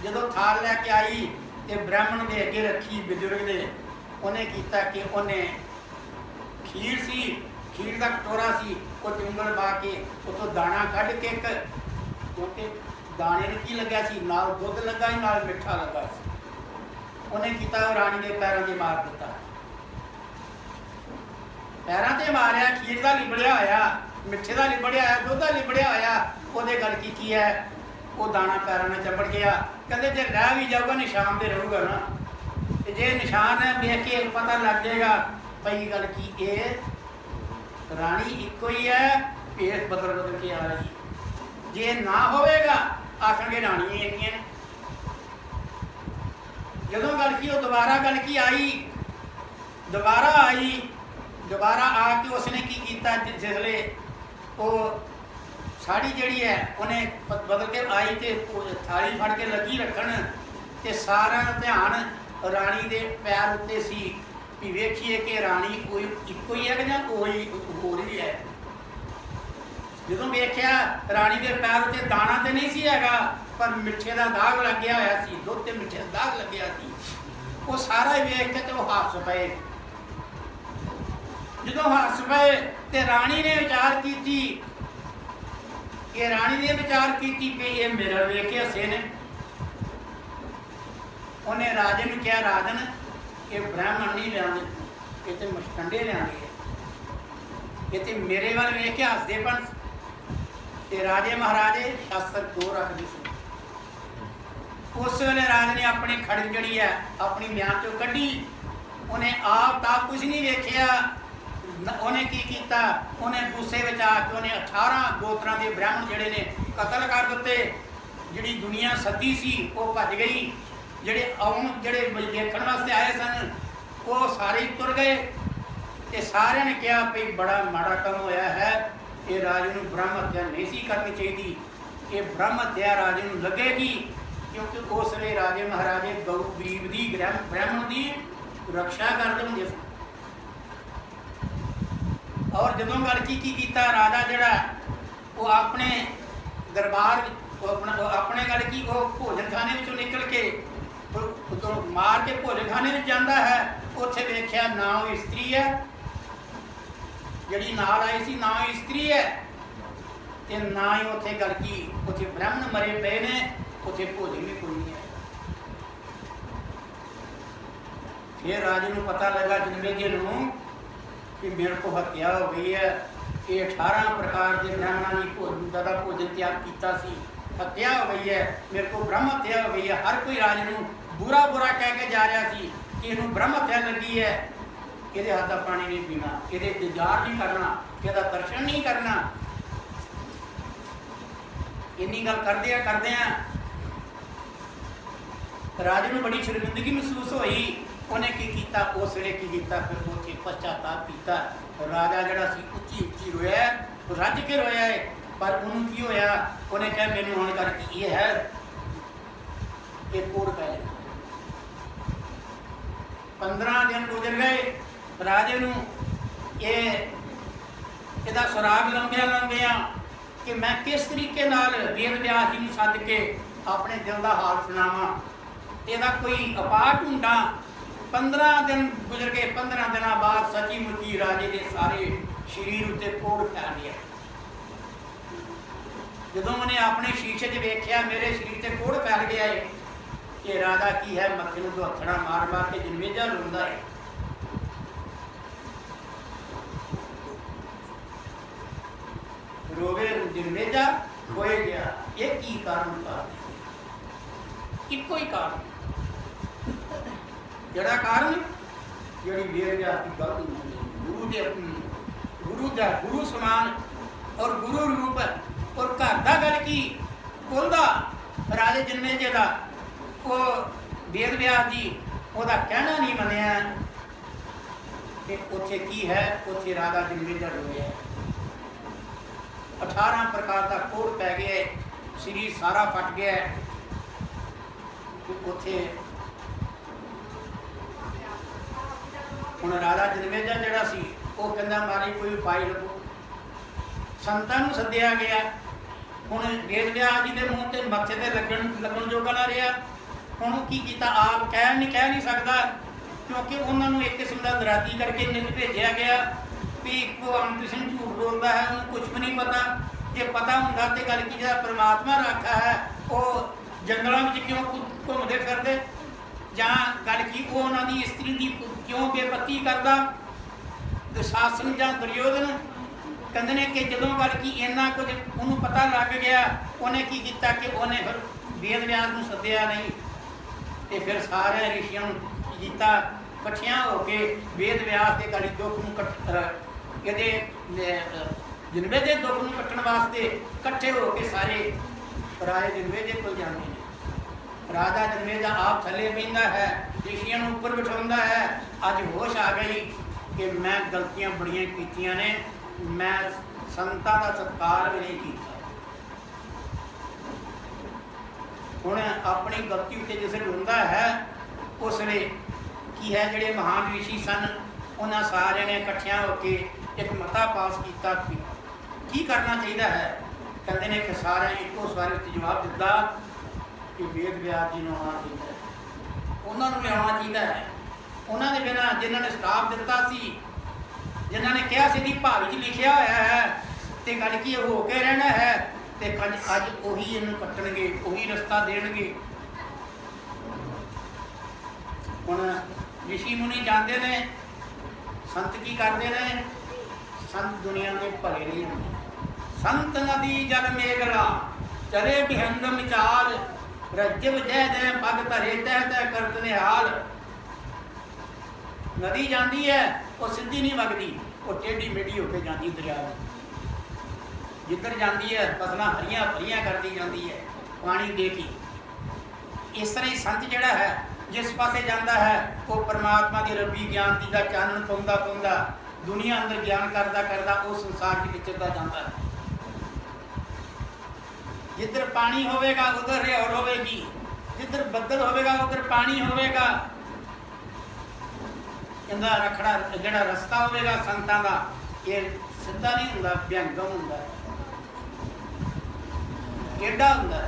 जो थाल लैके आई तो ब्राह्मण के अगे रखी बजुर्ग ने, उन्हें किया कि उन्हें खीर सी, खीर का कटोरा सी, वो चुंगल पा के उतो दाना कढ़ के, क्योंकि दाने ने की लग्या सी, नाल दुध लगा ही, नाल मिठा लगा सी, उन्हें किया रानी के पैरों से मार दिता, पैरों से मारिया, खीर का लिबड़िया आया, मिठे का लिबड़िया आया, दुध का लिबड़िया आया, वो गल की है वो दाना पैरों में चपड़ गया। कहते जे रह भी जाऊगा निशान तो रहूगा ना, तो जे निशान है देख के पता लग जाएगा भाई गल की ये रानी इको ही है, भेष बदल बदल के आ रही। जे ना होगा आखणगे रानियां इन्नियां। जो गल की वो दोबारा गल की आई, दोबारा आके उसने की किया, जिसले वो साड़ी जिहड़ी है उन्हें बदल के आई तो थाली फड़ के लगी रखन ते सारा ध्यान राणी दे पैर उत्ते सी भी वेखिए कि राणी कोई इक्को ही है कि कोई होर ही है। जदों वेख्या राणी के पैर उत्ते दाना तो नहीं सी हैगा पर मिठे का दाग लग गया होया सी, दुध ते मिठे का दाग लग गया सी। वो सारा ही वेख के तो हस पे। जदों हस पे तो राणी ने विचार की, ये राणी ने विचार की कि ये मेरा वेख के हसे ने। उन्हें राजे ने कहा, राजन ये ब्राह्मण नहीं लिया, ये तो मछकंडे लिया, ये तो मेरे वाल वेख के हसदे पन। ते राजे महाराजे शास्त्र को रखते थे। उस वेले राजे ने अपनी खड़ी जड़ी है अपनी म्यान चो कढ़ी, उन्हें आप ताप कुछ नहीं वेख्या। उन्हें की किया, उन्हें गुस्से में आके उन्हें 18 गोत्रों के ब्राह्मण जड़े ने कतल कर दिते। जिहड़ी दुनिया सदी सी वो भज गई, जिहड़े आउण जिहड़े देखण वास्ते आए सन वो सारे तुर गए। ते सारे ने कहा भाई बड़ा माड़ा काम होया है, ये राजे नूं ब्रह्म हत्या नहीं सी करनी चाहिए। ये ब्रह्म हत्या राजे नूं लगेगी, क्योंकि उस वे राजे महाराजे गौ गरीब की ब्राह्मण की रक्षा करते होंगे। और जदों गल की राजा जड़ा वो अपने दरबार अपने गल की वो भोजन खाने में निकल के तो मार के भोजन खाने में जाता है। उत्थे वेख्या ना वो इस्त्री है, जिहड़ी नाल आई सी ना ही इस्त्री है, ते ना ही उत्थे गल की उत्थे ब्राह्मण मरे पे ने, उत्थे भोजन भी कोई नहीं है। फिर राजे नूं पता लगा जनमेजय नूं कि मेरे को हत्या हो गई है। ये 18 प्रकार के ब्राह्मणों की भोजन का भोजन तैयार किया सी, हत्या हो गई है, मेरे को ब्रह्म हत्या हो गई है। हर कोई राज नूं बुरा बुरा कह के जा रहा सी कि इनू ब्रह्म हत्या लगी है, ये हाथ का पानी नहीं पीना, ये इंतजार नहीं करना, ये दर्शन नहीं करना। इन्नी गल करदे राजे नूं बड़ी शर्मिंदगी महसूस हुई। उन्हें की किया, उस वे की किया, फिर उसे पश्चाताप किया। राजा जड़ा सी उच्ची उच्ची रोया, रज के रोया है, पर उन्होंने की होया, उन्हें कहा मैनू हुण करके ये है ये कोड़ पै जाना। 15 दिन गुजर गए, राजे नूं इहदा सुराग लंघिया कि मैं किस तरीके नाल वेद व्यास जी नूं सद के अपने दिल का हाल सुनावां, इहदा कोई उपाय ढूंढा। 15 दिन गुजर गए। 15 दिन बाद सची मुची राजे के सारे शरीर उत्ते कोड़ फैल गया। जदों उन्हें अपने शीशे च वेख्या मेरे शरीर से कोड़ फैल गया है, कि राजा की है मथे नूं हथड़ा मार मार के जनमेजा रोंदा है। रोवे जनमेजा खोए गया, ये की कारण था? इको ही कारण, जड़ा कारण जड़ी वेद व्यास की गल गुरु दे गुरु समान और गुरु रूप और घर का गल की कुल दा राजे जनमेजे का वो वेद व्यास जी वह कहना नहीं मनिया कि उत्थे की है, उत्थे राजा जनमेजा रोया। 18 प्रकार का कोड़ पै गया, शरीर सारा फट गया। उत्थे हुण राजा जनमेजा जड़ा सी वो कहंदा मारी कोई उपाय लगो। संतां नूं सद्दिया गया। हुण वेद व्यास जी के मूँह ते मत्थे ते लगन जोगा ना रहा। हुण की कीता, आप कह नहीं सकता, क्योंकि उन्होंने एक किस्म का दरादी करके नित भेजा गया भी भगवान कृष्ण झूठ बोलता है, उन्हें कुछ भी नहीं पता। जे पता होंदा तो गल की जो परमात्मा रखा है वो जंगलों में क्यों घूमते फिरते, जहाँ गल की वो उन्होंने स्त्री की क्यों बेपत्ती करता। दुशासन या दुर्योधन कहते हैं कि जो गल की इन्ना कुछ उन्होंने पता लग गया, उन्हें की किया कि उन्हें फिर वेद व्यास को सद्दिया नहीं, तो फिर सारे ऋषियों किया कट्ठियां होके वेद व्यास के गल दुख ये जनमेजे दुख को कट्टण वास्ते कट्ठे होके सारे राजे जनमेजे को जाते हैं। राजा जनमेजा आप थले बहिंदा है, ऋषियों ऊपर बिठाता है। अज होश आ गई कि मैं गलतियां बड़ियां कीतियां ने, मैं संतां का सत्कार भी नहीं किया। ਹੁਣ ਆਪਣੀ ਗਲਤੀ ਉੱਤੇ ਜਿਸ ਵੇਲੇ ਹੁੰਦਾ ਹੈ ਉਸ ਵੇਲੇ ਕੀ ਹੈ, ਜਿਹੜੇ ਮਹਾਨ ਰਿਸ਼ੀ ਸਨ ਉਹਨਾਂ ਸਾਰਿਆਂ ਨੇ ਇਕੱਠਿਆਂ ਹੋ ਕੇ ਇੱਕ ਮਤਾ ਪਾਸ ਕੀਤਾ ਕਿ ਕੀ ਕਰਨਾ ਚਾਹੀਦਾ ਹੈ। ਕਹਿੰਦੇ ਨੇ ਕਿ ਸਾਰਿਆਂ ਇੱਕੋ ਸਵਾਰੇ ਉੱਤੇ ਜਵਾਬ ਦਿੱਤਾ ਕਿ ਵੇਦ ਵਿਆਸ ਜੀ ਨੂੰ ਆਉਣਾ ਚਾਹੀਦਾ ਹੈ, ਉਹਨਾਂ ਨੂੰ ਲਿਆਉਣਾ ਚਾਹੀਦਾ ਹੈ। ਉਹਨਾਂ ਦੇ ਬਿਨਾਂ ਜਿਨ੍ਹਾਂ ਨੇ ਸ਼ਰਾਪ ਦਿੱਤਾ ਸੀ, ਜਿਨ੍ਹਾਂ ਨੇ ਕਿਹਾ ਸੀ ਕਿ ਭਾਗ 'ਚ ਲਿਖਿਆ ਹੋਇਆ ਹੈ ਤੇ ਗੱਲ ਕੀ ਹੋ ਕੇ ਰਹਿਣਾ ਹੈ, ਤੇ ਅੱਜ ਉਹੀ ਇਹਨੂੰ ਕੱਟਣਗੇ, ਉਹੀ ਰਸਤਾ ਦੇਣਗੇ। ਹੁਣ ਰਿਸ਼ੀ ਮੁਨੀ ਜਾਂਦੇ ਨੇ, ਸੰਤ ਕੀ ਕਰਦੇ ਨੇ? ਸੰਤ ਦੁਨੀਆ ਦੇ ਭਲੇ ਨਹੀਂ ਹੁੰਦੇ। ਸੰਤ ਨਦੀ ਜਲ ਮੇਘਲਾ ਚਲੇ ਬਿਹੰਗ ਵਿਚਾਰ, ਰਜਬ ਜੈ ਜੈ ਪਗ ਧਰੇ ਤਹਿ ਤਹਿ ਕਰਤ ਨਿਹਾਲ। ਨਦੀ ਜਾਂਦੀ ਹੈ, ਉਹ ਸਿੱਧੀ ਨਹੀਂ ਵਗਦੀ, ਉਹ ਟੇਢੀ ਮੇਢੀ ਹੋ ਕੇ ਜਾਂਦੀ ਦਰਿਆ ਵਿੱਚ। ਜਿੱਧਰ ਜਾਂਦੀ ਹੈ ਫਸਲਾਂ ਹਰੀਆਂ ਭਰੀਆਂ ਕਰਦੀ ਜਾਂਦੀ ਹੈ ਪਾਣੀ ਦੇ ਕੇ। ਇਸ ਤਰ੍ਹਾਂ ਹੀ ਸੰਤ ਜਿਹੜਾ ਹੈ ਜਿਸ ਪਾਸੇ ਜਾਂਦਾ ਹੈ ਉਹ ਪਰਮਾਤਮਾ ਦੀ ਰੱਬੀ ਗਿਆਨ ਦਾ ਚਾਨਣ ਪਾਉਂਦਾ ਪਾਉਂਦਾ ਦੁਨੀਆ ਅੰਦਰ ਗਿਆਨ ਕਰਦਾ ਕਰਦਾ ਉਹ ਸੰਸਾਰ ਦੇ ਵਿਚਰਦਾ ਜਾਂਦਾ ਹੈ। ਜਿੱਧਰ ਪਾਣੀ ਹੋਵੇਗਾ ਉਧਰ ਰਿਹੌਰ ਹੋਵੇਗੀ, ਜਿੱਧਰ ਬੱਦਲ ਹੋਵੇਗਾ ਉਧਰ ਪਾਣੀ ਹੋਵੇਗਾ। ਇਹਦਾ ਰਖੜਾ ਜਿਹੜਾ ਰਸਤਾ ਹੋਵੇਗਾ ਸੰਤਾਂ ਦਾ, ਇਹ ਸਿੱਧਾ ਨਹੀਂ ਹੁੰਦਾ, ਵਿਅੰਗਮ ਹੁੰਦਾ, ਕਿਹੜਾ ਹੁੰਦਾ।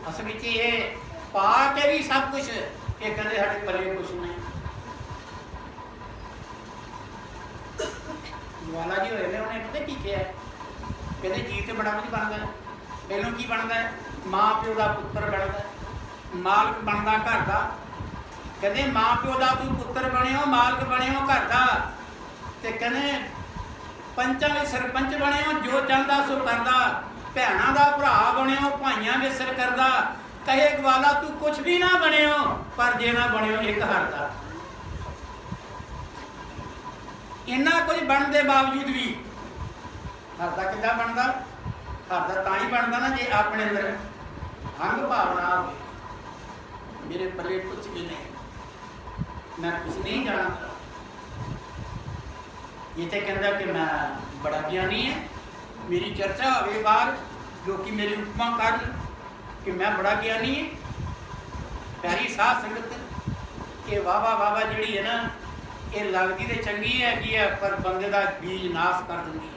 ਅਸਲ ਵਿੱਚ ਇਹ ਪਾ ਕੇ ਵੀ ਸਭ ਕੁਛ, ਇਹ ਕਹਿੰਦੇ ਸਾਡੇ ਪੱਲੇ ਕੁਛ ਨਹੀਂ। ਜਵਾਲਾ ਜੀ ਹੋਏ ਨੇ, ਉਹਨੇ ਪਤਾ ਕੀ ਕਿਹਾ? ਕਹਿੰਦੇ ਜੀ ਤੇ ਬੜਾ ਕੁਝ ਬਣਦਾ ਹੈ। ਪਹਿਲੋਂ ਕੀ ਬਣਦਾ ਹੈ? ਮਾਂ ਪਿਓ ਦਾ ਪੁੱਤਰ ਬਣਦਾ, ਮਾਲਕ ਬਣਦਾ ਘਰ ਦਾ। ਕਹਿੰਦੇ ਮਾਂ ਪਿਓ ਦਾ ਤੂੰ ਪੁੱਤਰ ਬਣਿਓ, ਮਾਲਕ ਬਣਿਓ ਘਰ ਦਾ। ਤੇ ਕਹਿੰਦੇ ਪੰਚਾਂ ਵਿੱਚ ਸਰਪੰਚ ਬਣਿਓ, ਜੋ ਚਾਹੁੰਦਾ ਸੋ ਕਰਦਾ। ਭੈਣਾਂ ਦਾ ਭਰਾ ਬਣਿਓ, ਭਾਈਆਂ ਵਿੱਚ ਸਿਰ ਕਰਦਾ। ਕਹੇ ਗਵਾਲਾ ਤੂੰ ਕੁਛ ਵੀ ਨਾ ਬਣਿਓ, ਪਰ ਜੇ ਨਾ ਬਣਿਓ ਇੱਕ ਹਰ ਦਾ। ਇੰਨਾ ਕੁਝ ਬਣਨ ਦੇ ਬਾਵਜੂਦ ਵੀ ਹਰ ਦਾ ਕਿੱਦਾਂ ਬਣਦਾ? ਹਰ ਦਾ ਤਾਂ ਹੀ ਬਣਦਾ ਨਾ ਜੇ ਆਪਣੇ ਅੰਦਰ ਹੰਗ ਭਾਵਨਾ ਹੋਵੇ, ਮੇਰੇ ਪੱਲੇ ਕੁਛ ਵੀ ਨਹੀਂ, ਮੈਂ ਕੁਛ ਨਹੀਂ ਜਾਣਦਾ। ਇਹ ਤੇ ਕਹਿੰਦਾ ਕਿ ਮੈਂ ਬੜਾ ਗਿਆਨੀ ਹੈ, ਮੇਰੀ ਚਰਚਾ ਹੋਵੇ ਬਾਹਰ, ਲੋਕੀ ਮੇਰੀ ਉਪਮਾ ਕਰਨ ਕਿ ਮੈਂ ਬੜਾ ਗਿਆਨੀ ਹੈ। ਪਿਆਰੀ ਸਾਧ ਸੰਗਤ, ਇਹ ਵਾਵਾ ਵਾਵਾ ਜਿਹੜੀ ਹੈ ਨਾ, ਇਹ ਲੱਗਦੀ ਤੇ ਚੰਗੀ ਹੈਗੀ ਹੈ, ਪਰ ਬੰਦੇ ਦਾ ਬੀਜ ਨਾਸ਼ ਕਰ ਦਿੰਦੀ ਹੈ।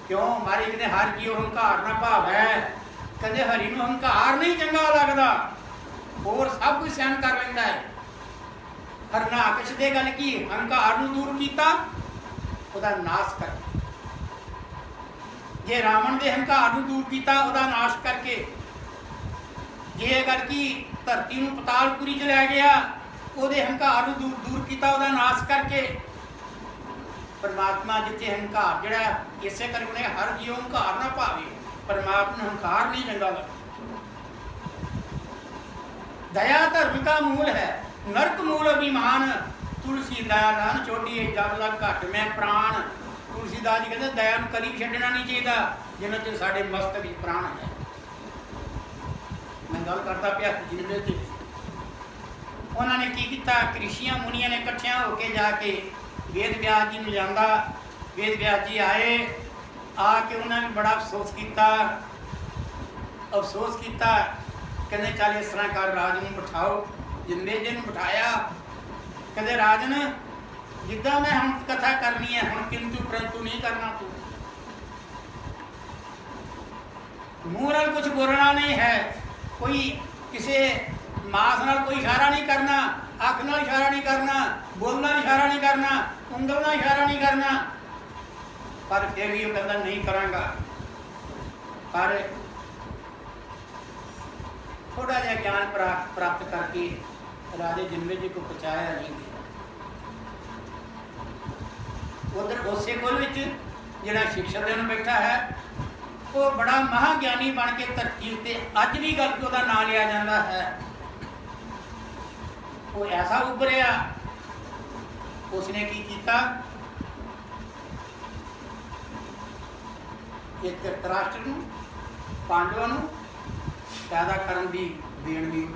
ਕਿਉਂ? ਮਾਰੇ ਕਹਿੰਦੇ ਹਰ ਜੀਉ ਹੰਕਾਰ ਨਾ ਭਾਵ ਹੈ। ਕਹਿੰਦੇ ਹਰੀ ਨੂੰ ਹੰਕਾਰ ਨਹੀਂ ਚੰਗਾ ਲੱਗਦਾ, ਹੋਰ ਸਭ ਕੁਝ ਸਹਿਣ ਕਰ ਲੈਂਦਾ ਹੈ। ਹਰਨਾਕਸ਼ ਦੇ ਗੱਲ ਕੀ? ਹੰਕਾਰ ਨੂੰ ਦੂਰ ਕੀਤਾ, ਉਹਦਾ ਨਾਸ਼ ਕਰ। ਜੇ ਰਾਵਣ ਦੇ ਹੰਕਾਰ ਨੂੰ ਦੂਰ ਕੀਤਾ, ਉਹਦਾ ਨਾਸ਼ ਕਰਕੇ। ਜੇ ਗੱਲ ਕੀ ਧਰਤੀ ਨੂੰ ਪਤਾਲਪੁਰੀ ਚ ਲੈ ਗਿਆ, ਉਹਦੇ ਹੰਕਾਰ ਨੂੰ ਦੂਰ ਕੀਤਾ, ਉਹਦਾ ਨਾਸ਼ ਕਰਕੇ। ਪਰਮਾਤਮਾ ਜਿੱਥੇ ਹੰਕਾਰ ਜਿਹੜਾ, ਇਸੇ ਕਰਕੇ ਉਹਨੇ ਹਰ ਜੀਉ ਹੰਕਾਰ ਨਾ ਭਾਵੇ। ਪਰਮਾਤਮਾ ਨੂੰ ਹੰਕਾਰ ਨਹੀਂ ਚੰਗਾ ਲੱਗਦਾ। ਦਇਆ ਧਰਮ ਦਾ ਮੂਲ ਹੈ, ਨਰਕ ਮੂਲ ਅਭਿਮਾਨ। ਤੁਲਸੀ ਦਇਆ ਨਾਨ ਛੋਡੀਏ, ਜਬ ਲਗ ਘਟ ਮੈਂ ਪ੍ਰਾਣ। ਤੁਲਸੀਦਾਸ ਜੀ ਕਹਿੰਦੇ ਦਇਆ ਨੂੰ ਕਦੀ ਛੱਡਣਾ ਨਹੀਂ ਚਾਹੀਦਾ ਜਿੰਨਾ ਚਿਰ ਸਾਡੇ ਮਸਤਕ ਵਿੱਚ ਪ੍ਰਾਣ ਹੈ। ਮੈਂ ਗੱਲ ਕਰਦਾ ਪਿਆ ਜਿਹਦੇ ਤੇ ਉਹਨਾਂ ਨੇ ਕੀ ਕੀਤਾ? ਰਿਸ਼ੀਆਂ ਮੁਨੀਆਂ ਨੇ ਇਕੱਠਿਆਂ ਹੋ ਕੇ ਜਾ ਕੇ ਵੇਦ ਵਿਆਸ ਜੀ ਨੂੰ ਜਾਂਦਾ। ਵੇਦ ਵਿਆਸ ਜੀ ਆਏ, ਆ ਕੇ ਉਹਨਾਂ ਨੇ ਬੜਾ ਅਫਸੋਸ ਕੀਤਾ। ਕਹਿੰਦੇ ਚੱਲ ਇਸ ਤਰ੍ਹਾਂ ਕਰ, ਰਾਜ ਨੂੰ ਬਿਠਾਓ। ਜਿੰਦੇ ਜੀ ਨੂੰ ਬਿਠਾਇਆ। ਕਹਿੰਦੇ ਰਾਜਨ, ਜਿੱਦਾਂ ਮੈਂ ਹੁਣ ਕਥਾ ਕਰਨੀ ਹੈ, ਹੁਣ ਕਿੰਤੂ ਪਰੰਤੂ ਨਹੀਂ ਕਰਨਾ। ਤੂੰ ਮੂੰਹ ਨਾਲ ਕੁਝ ਬੋਲਣਾ ਨਹੀਂ ਹੈ, ਕੋਈ ਕਿਸੇ ਮਾਸ ਨਾਲ ਕੋਈ ਇਸ਼ਾਰਾ ਨਹੀਂ ਕਰਨਾ, ਅੱਖ ਨਾਲ ਇਸ਼ਾਰਾ ਨਹੀਂ ਕਰਨਾ, ਬੋਲ ਨਾਲ ਇਸ਼ਾਰਾ ਨਹੀਂ ਕਰਨਾ, ਉਂਗਲ ਨਾਲ ਇਸ਼ਾਰਾ ਨਹੀਂ ਕਰਨਾ। ਪਰ ਫਿਰ ਵੀ ਉਹ ਕਹਿੰਦਾ ਨਹੀਂ ਕਰਾਂਗਾ। ਪਰ ਥੋੜਾ ਜਿਹਾ ਗਿਆਨ ਪ੍ਰਾਪਤ ਕਰਕੇ ਰਾਜੇ ਜਿੰਮੇ ਜੀ ਕੋ ਪਹੁੰਚਾਇਆ ਨਹੀਂ ਗਿਆ। ਉਧਰ ਉਸੇ ਕੋਲ ਵਿੱਚ ਜਿਹੜਾ ਸਿਕਸ਼ਾ ਦੇਣ ਬੈਠਾ ਹੈ, ਉਹ ਬੜਾ ਮਹਾਗਿਆਨੀ ਬਣ ਕੇ ਧਰਤੀ ਉੱਤੇ ਅੱਜ ਵੀ ਗੱਲ ਉਹਦਾ ਨਾਂ ਲਿਆ ਜਾਂਦਾ ਹੈ। ਉਹ ਐਸਾ ਉੱਭਰਿਆ, ਉਸਨੇ ਕੀ ਕੀਤਾ? ਇੱਕ ਧਰਤਰਾਸ਼ਟਰ ਨੂੰ, ਪਾਂਡਵਾਂ ਨੂੰ ਪੈਦਾ ਕਰਨ ਦੀ ਦੇਣ ਦੀ,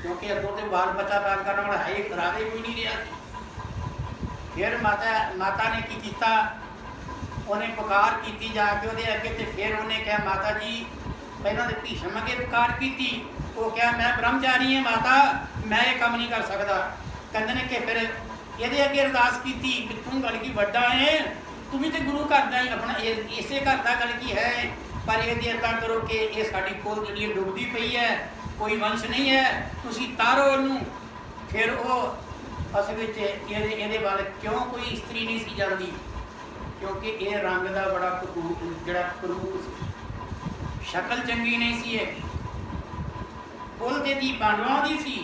ਕਿਉਂਕਿ ਅੱਗੋਂ ਤੇ ਬਾਲ ਬੱਚਾ ਪੈਦਾ ਕਰਨ ਵਾਲਾ ਹੈ ਰਾਜੇ ਕੋਈ ਨਹੀਂ ਰਿਹਾ ਸੀ। ਫਿਰ ਮਾਤਾ ਨੇ ਕੀ ਕੀਤਾ? उन्हें पुकार की जाके वो अगे, तो फिर उन्हें कहा माता जी पहला तो भीषम अगे पुकार की, वो क्या मैं ब्रह्मचारी हाँ माता, मैं ये काम नहीं कर सकता। कहते ने कि फिर ये अगे अरदास की कि तू गल की वड्डा है, तू भी तो गुरु घर का ही अपना इसे घर का गल की है, पर ये इदा करो कि ये साड़ी कोल जी डुबदी पई है, कोई वंश नहीं है, तुसी तारो इनू। फिर वो असल ये वाल क्यों कोई स्त्री नहीं सी जाती, क्योंकि ये रंग का बड़ा जड़ा करूप, शक्ल चंगी नहीं सी है, कुल जी पांडवों की सी,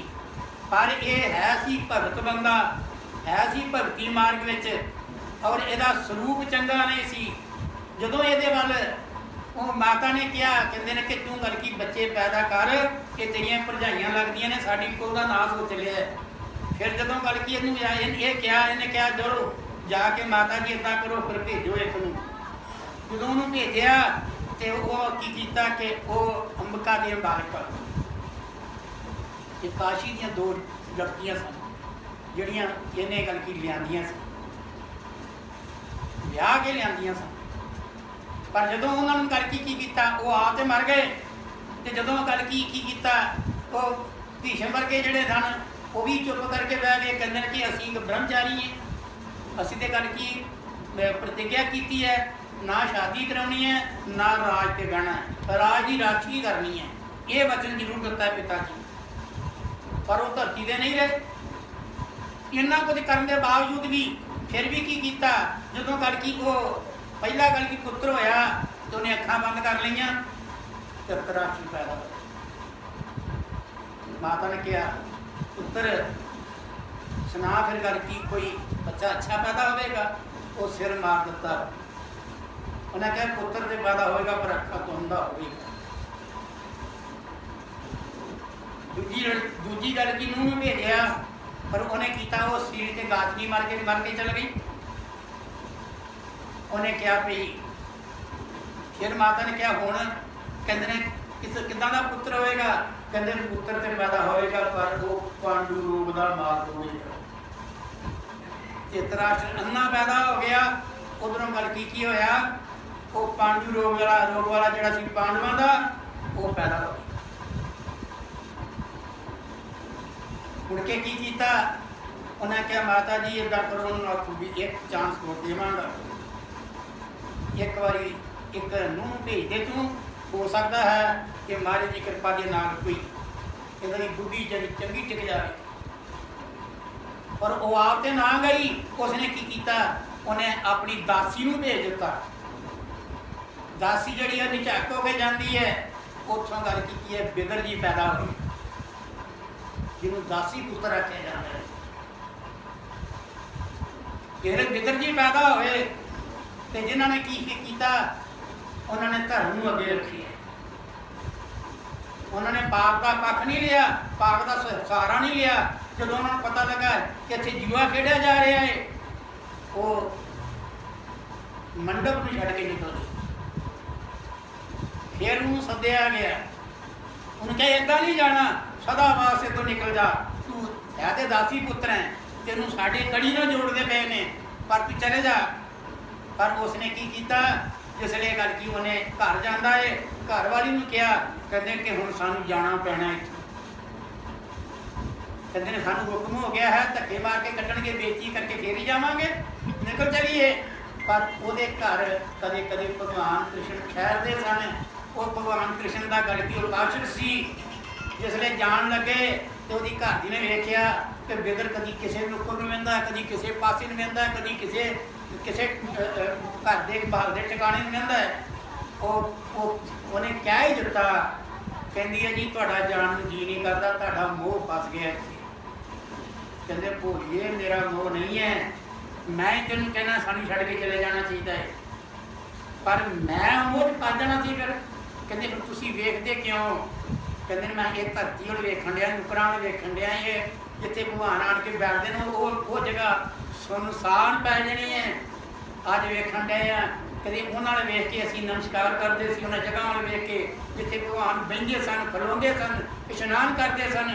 पर यह है सी भगत बंदा, है सी भगती मार्ग विच, और यदा स्वरूप चंगा नहीं सी। जदों ये वाल वो माता ने कहा, कहते हैं कि तू गल की बच्चे पैदा कर, ये तेरिया भरजाइयां लगदियां ने, साडी कुल का नाश हो चलिया है। फिर जदों गल की ये क्या, इन्हें क्या चलो जाके माता जी इदा करो फिर भेजो एक नूं। जदों उन्होंने भेजा तो वह की किया कि वह अंबिका दी बालक काशी दी दो लड़कियां सन जड़ियाँ इन्हें गल की लियांदियां सन, ब्याह के लियांदियां सन। पर जदों उन्होंने गल की किया वो आप तो मर गए, तो जदों गल की किया वो भीषम वर्गे जड़े सन वो भी चुप करके बह गए, कहते हैं कि असी ब्रह्मचारी हैं, असी तो गल की प्रतिज्ञा की है, ना शादी करानी है ना राज पे बहना है, राज की राखी करनी है, ये वचन जरूर दिता है पिता जी। पर वो धरती से नहीं रहे, इन्ना कुछ करने के बावजूद भी फिर भी की किया, जदों गल की वो पहला गल की पुत्र होया तो उन्हें अखां बंद कर लिया, धृतराष्ट्र पैदा हो। माता ने कहा पुत्र सुना फिर गल की कोई बच्चा अच्छा पैदा होगा, वो सिर मार दिता। उन्हें कहा पुत्र से पैदा होगा पर अखा तो अंधा होगा। दूजी गल की नूह में भेजा, पर उन्हें किया वो सीढ़ी से गाजनी मर के चल गई। उन्हें क्या पी, फिर माता ने क्या होना, कहते हैं किदा का पुत्र होएगा, कहते पुत्र से पैदा होएगा पर वो पांडु रोग का मार होगा। धृतराष्ट्र अन्ना पैदा हो गया, उधरों गल की होया वो पांडु रोग वाला जड़ा सी पांडवों का वो पैदा हो गया। मुड़ के की किया, उन्हें क्या माता जी इदा करो भी एक चांस हो देवांगा, एक बारी एक नूह भेज दे तू, हो सकता है कि महाराज की कृपा के नाल कोई इधर बुद्धि चंगी टिक जाए। पर वो आप तो ना गई, उसने की किया, उन्हें अपनी दासी नूं भेज दिता। दासी जड़ी निझक हो के जाती है, उतों गल की है बिदर जी पैदा हुई, जिन्हों दासी पुत्र रखे जाते हैं। फिर बिदर जी पैदा हुए तो जिन्होंने की किया, उन्होंने धर्म को अगे रखी है, उन्होंने पाप का पक्ष नहीं लिया, पाप का सहारा नहीं लिया। जो उन्होंने पता लगा कि इतने जुआ खेड़ा जा रहा है, वो मंडप में छड़ के निकल गए। फिर उन्होंने सद्या गया, उन्हें कहा इदा नहीं जाना, सदा वास्ते तो निकल जा, तू है तो दासी पुत्र है, तेनों साढ़े कड़ी ना जोड़ते पे ने, पर तू चले जा। पर उसने की किया, जिसले गल की उन्हें घर जाता है, घर वाली ने कहा, कहते कि हुण सानू जाना पैना इत्थों, कहते हैं सानू हुक्म हो गया है, धक्के मार के कट्टणगे, बेइज्जती करके फिर ही जावांगे, निकल चलिए। पर वो घर कदे कदे भगवान कृष्ण ठहरते सन, वो भगवान कृष्ण का गल की उपासक सी। जिसले जान लगे तो वो घर दी ने वेख्या कि बिदर कभी किसी नुक्कर में वहदा, कभी किसी पासे में वहदा, कभी किसी घर के बाहर के ठिकाने में वहदा है। उन्हें क्या ही दिता, कहती है जी तुहाडा जान नूं जी नहीं करता, तुहाडा मोह फस गया। कहते भोलिए मेरा मोह नहीं है, मैं तेनों कहना सानू छड़ के चले जाना चाहिए है, पर मैं मोह फस जाना सी। फिर कहते फिर तुसीं वेखदे क्यों? कहते मैं ये धरती वाल वेखण दिया, नुकरां वाल वेखण दिया, ये जिथे भगवान आण के बैठते हैं वो जगह सुनसान पै जानी है। अज वेखण डे आ, कभी उन्होंने वेख के असीं नमस्कार करते सी, उन्होंने जगह वाल वेख के जिथे भगवान बहिंदे सन, खलोंदे सन, इशनान करते सन,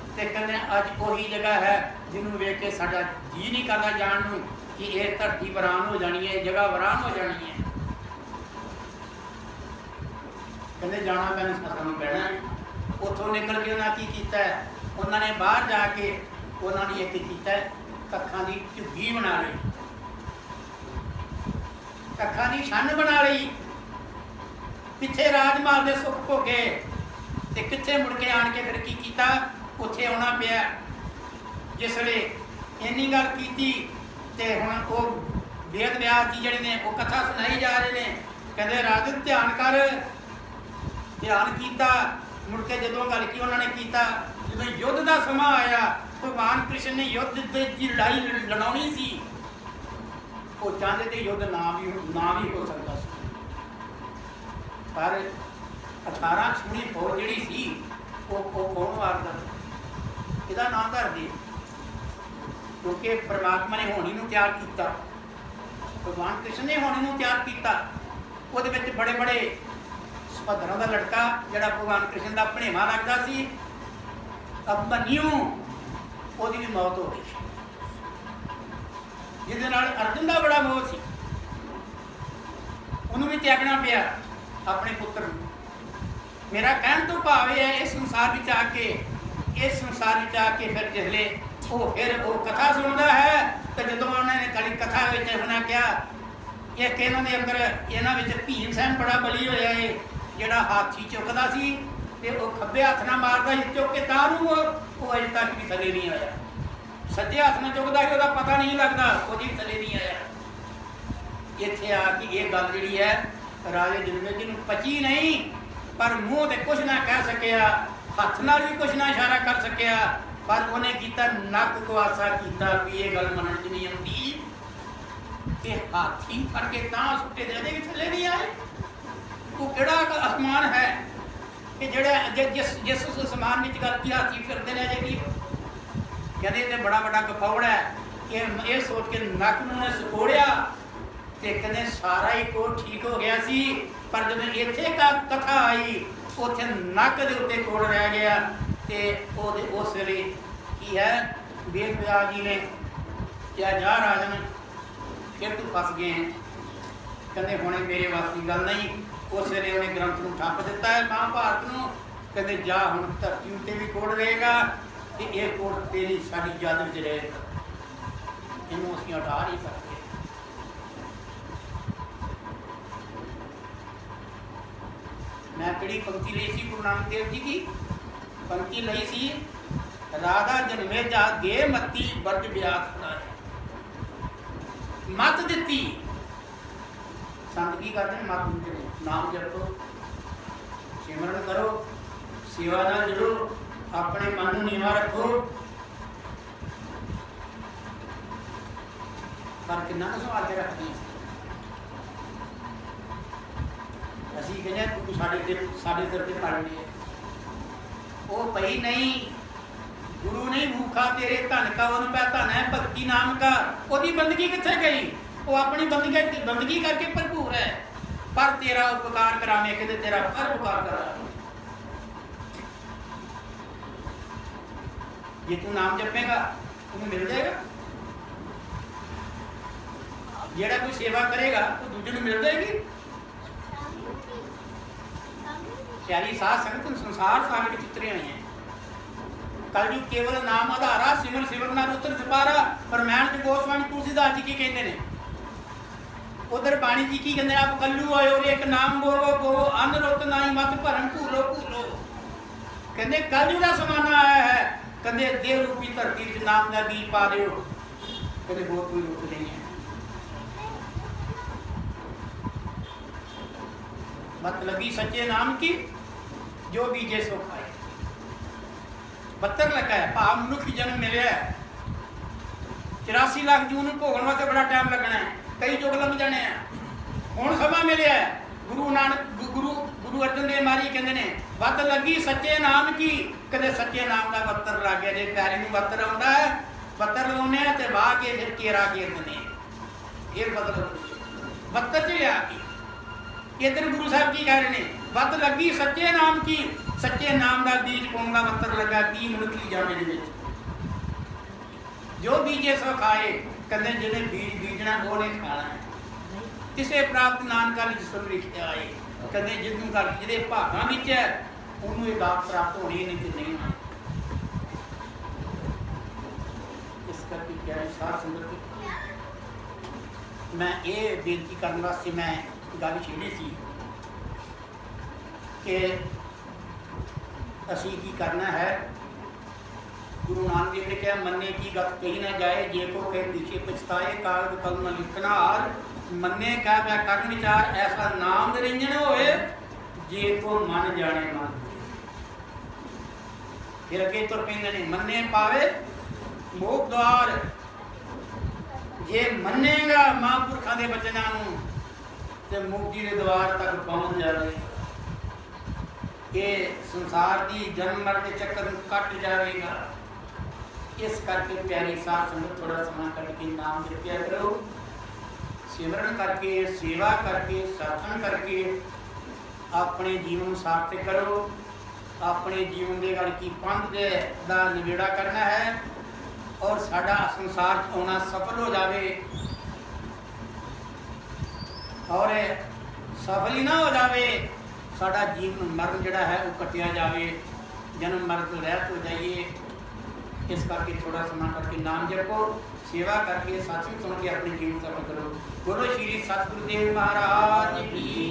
तो कहते अज उही जगह है जिन्होंने वेख के साडा जी नहीं करता जाण नूं। कि ये धरती वरान हो जानी है, जगह वरान हो जानी है। कहते जाना मैंने सानू पैना है। उतों निकल के उन्हें की किया, उन्होंने बाहर जाके उन्होंने एक किया कखां की झुग्गी बना ली, कखां की छन बना ली, पिछे राजमहल के सुख भोगे ते किथे मुड़ के आन के फिर की किया, उत्थे आना पिया। जिसले इन्नी गल की ते हुण वो वेद व्यास जी जिहड़े ने वो कथा सुनाई जा रहे हैं। कहते राजन ध्यान कर, ध्यान किया, मुड़ के जदों गल की उन्होंने किया, जो युद्ध का समा आया भगवान कृष्ण ने युद्ध की लड़ाई लड़ानी सी, वो चाहते थे युद्ध ना भी हो सकता सी, पर 18 छूनी फौज जी सी वो कौन मारता, इसका नाम धर दे, क्योंकि परमात्मा ने होनी नूं तैयार किया, भगवान कृष्ण ने होनी नूं तैयार किया। वो बड़े बड़े सुभद्रा का लड़का जिहड़ा भगवान कृष्ण का भणेवा लगता सी अभिमन्यु, उसकी भी मौत हो गई, जिस अर्जुन का बड़ा मोह सी, उन्होंने भी त्यागना पिया अपने पुत्र। मेरा कहने तो भाव है इस संसार में आके फिर जिसले फिर वो कथा सुनता है तो जो उन्होंने कड़ी कथा उन्हें क्या एक इन्हों के अंदर इन्हों भीम सैन बड़ा बली होया है, जोड़ा हाथी चुकता सी ते वो खब्बे हाथ ना मारता चुक के तारू वो अजे तक भी थले नहीं आया, सज्जे हाथ में चुकता ही पता नहीं लगता वो भी थले नहीं आया। इत्थे आके ये गल जी है राजे जन्मे जी पची नहीं, पर मूँह तो कुछ ना कह सकिया, हथ नाल भी कुछ ना इशारा कर सकिया, पर उन्हें किया नक कुआसा किया भी ये गल मनन च नहीं आती कि हाथी फड़ के सुटे दे भी थले नहीं आए। वो किहड़ा आसमान है कि जिस आसमान में गल की हाथी फिरते रह जाएगी। कहते बड़ा बड़ा गफौड़ है, ये सोच के नक ने सकोड़िया तो कहते सारा ही कोट ठीक हो गया सी, पर जब इत्थे कथा आई उत्थे नक के उत्ते कोड़ रह गया। तो उस वे की है वेद व्यास जी ने क्या जा राजन फिर तू फस गए हैं, कहते हुणे मेरे वास की गल नहीं। उस वे उन्हें ग्रंथ को ठप दिता है महाभारत को, कहते जा हुण धरती उत्ते भी कोड़ रहेगा तो यह कोड़ तेरी साड़ी याद में रहेगा, इनू असीं हटा नहीं सकते। मैं कड़ी पंक्ति ली सी गुरु नानक देव जी की पंक्ति ली सी, राधा जन्मे जा गे मती बरज ब्यास खड़ाए, मत दिती संत की करते हैं मत दिते ने, नाम जपो सिमरन करो सेवा नाल जुड़ो अपने मन को नीवा रखो। पर कितना सवाल के रखते हैं असी कहने तू साढ़े सिर पर पड़ लिया, वो पई नहीं गुरु नहीं भूखा तेरे धन का उन पै धन है भक्ति नाम का, ओदी बंदगी किथे गई, वो अपनी बंदगी करके भरपूर है, पर तेरा उपकार करावे कहते तेरा पर उपकार करा। ये तू नाम जपेगा तुम्हें मिल जाएगा, जेड़ा कोई सेवा करेगा तो दूजे को मिल जाएगी। प्यारी साध संगत संसार सागर में चित्रे हुए हैं, कलयुग केवल नाम आधारा सिमर सिमर ना रुतर छुपारा। परमैन च गोस्वामी तुलसीदास जी की कहते हैं, उधर बाणी जी की कहते आप कल्लू आयो एक नाम बोलो बोलो अन्न रुत नाई मत भरम भूलो भूलो। कहते कलयुग का समाना आया है, कहते देव रूपी धरती च नाम का बीज पा दो, कहते बहुत कोई रुक नहीं है। मत लगी सच्चे नाम की जो बीजे सो खाए, 72 लगा है भाव मनुखी जन्म मिले 84 लाख जून भोगन वास्ते बड़ा टाइम लगना है, कई युग लग जाने हैं। हुण समा मिले गुरु नानक गुरु अर्जन देव महाराज कहते हैं वत लगी सच्चे नाम की, कदे सच्चे नाम का 72 लग गया। जो प्यारे में 72 आता है 72 लाने ते वाह के फिर केरा घेर देने, फिर बदल 72 च लिया की। इधर गुरु साहब की कह रहे हैं वत लगी सच्चे नाम की, सच्चे नाम का बीज पाऊंगा 72 लगा की मनुखी जाने जो बीजे सो खाए, कहते जिन्हें बीज बीज ਬੀਜਣਾ ਉਹਨੇ ਖਾਣਾ ਹੈ। ਕਿਸੇ ਪ੍ਰਾਪਤ ਨਾਨਕਾ ਵਿੱਚ ਸੁਣ ਲਿਖਿਆ ਹੈ, ਕਦੇ ਜਿੱਦੂ ਕਰ ਜਿਹਦੇ ਭਾਗਾਂ ਵਿੱਚ ਹੈ ਉਹਨੂੰ ਇਹ ਦਾਤ ਪ੍ਰਾਪਤ ਹੋਣੀ, ਨਹੀਂ ਤੇ ਨਹੀਂ ਹੋਣੀ। ਇਸ ਕਰਕੇ ਪਿਆਰੀ ਸਾਧ ਸੰਗਤ, ਮੈਂ ਇਹ ਬੇਨਤੀ ਕਰਨ ਵਾਸਤੇ ਮੈਂ ਗੱਲ ਛੇੜੀ ਸੀ ਕਿ ਅਸੀਂ ਕੀ ਕਰਨਾ ਹੈ। ਗੁਰੂ ਨਾਨਕ ਦੇਵ ਨੇ ਕਿਹਾ, ਮੰਨੇ ਕੀ ਗਤ ਕਹੀ ਨਾ ਜਾਏ, ਜੇ ਕੋ ਕਹੇ ਪਿਛੇ ਪਛਤਾਏ, ਕਾਗਦ ਕਲਮ ਲਿਖਣਾ ਹਾਰ। ਮੰਨੇ ਕਾ ਮੈਂ ਕਰਨ ਵਿਚਾਰ, ਐਸਾ ਨਾਮ ਨਿਰੰਜਨ ਹੋਏ, ਜੇ ਕੋ ਮਨ ਜਾਣੇ ਮਨ। ਫਿਰ ਅੱਗੇ ਤੁਰ ਪੈਂਦੇ ਨੇ, ਮੰਨੇ ਪਾਵੇ ਮੋਖ ਦੁਆਰ। ਜੇ ਮੰਨੇਗਾ ਮਹਾਂਪੁਰਖਾਂ ਦੇ ਬਚਨਾਂ ਨੂੰ ਤੇ ਮੁਕਤੀ ਦੇ ਦਵਾਰ ਤੱਕ ਪਹੁੰਚ ਜਾਵੇ। ਇਹ ਸੰਸਾਰ ਦੀ ਜਨਮ ਮਰਨ ਦੇ ਚੱਕਰ ਨੂੰ ਕੱਟ ਜਾਵੇਗਾ। ਇਸ ਕਰਕੇ ਪਿਆਰੀ ਸਾਧ ਸੰਗਤ, ਥੋੜਾ ਸਮਾਂ ਕੱਢ ਕੇ ਨਾਮ ਜਪਿਆ ਕਰੋ, ਸਿਮਰਨ ਕਰਕੇ, ਸੇਵਾ ਕਰਕੇ, ਸਾਧਨ ਕਰਕੇ ਆਪਣੇ ਜੀਵਨ ਨੂੰ ਸਾਰਥਕ ਕਰੋ। ਆਪਣੇ ਜੀਵਨ ਦੇ ਗੱਲ ਕੀ ਪੰਥ ਦੇ ਦਾ ਨਿਬੇੜਾ ਕਰਨਾ ਹੈ ਔਰ ਸਾਡਾ ਸੰਸਾਰ 'ਚ ਆਉਣਾ ਸਫਲ ਹੋ ਜਾਵੇ। ਔਰ ਸਫਲ ਹੀ ਨਾ ਹੋ ਜਾਵੇ, ਸਾਡਾ ਜੀਵਨ ਮਰਨ ਜਿਹੜਾ ਹੈ ਉਹ ਕੱਟਿਆ ਜਾਵੇ, ਜਨਮ ਮਰਨ ਤੋਂ ਰਹਿਤ ਹੋ ਜਾਈਏ। ਇਸ ਕਰਕੇ ਥੋੜਾ ਸਮਾਂ ਕਰਕੇ ਨਾਮ ਜਪੋ, ਸੇਵਾ ਕਰਕੇ, ਸਤਿਸੰਗ ਸੁਣ ਕੇ ਆਪਣੇ ਜੀਵਨ ਸਫਲ ਕਰੋ। ਗੁਰੂ ਸ਼੍ਰੀ ਸਤਿਗੁਰੂ ਦੇਵ ਮਹਾਰਾਜ ਜੀ।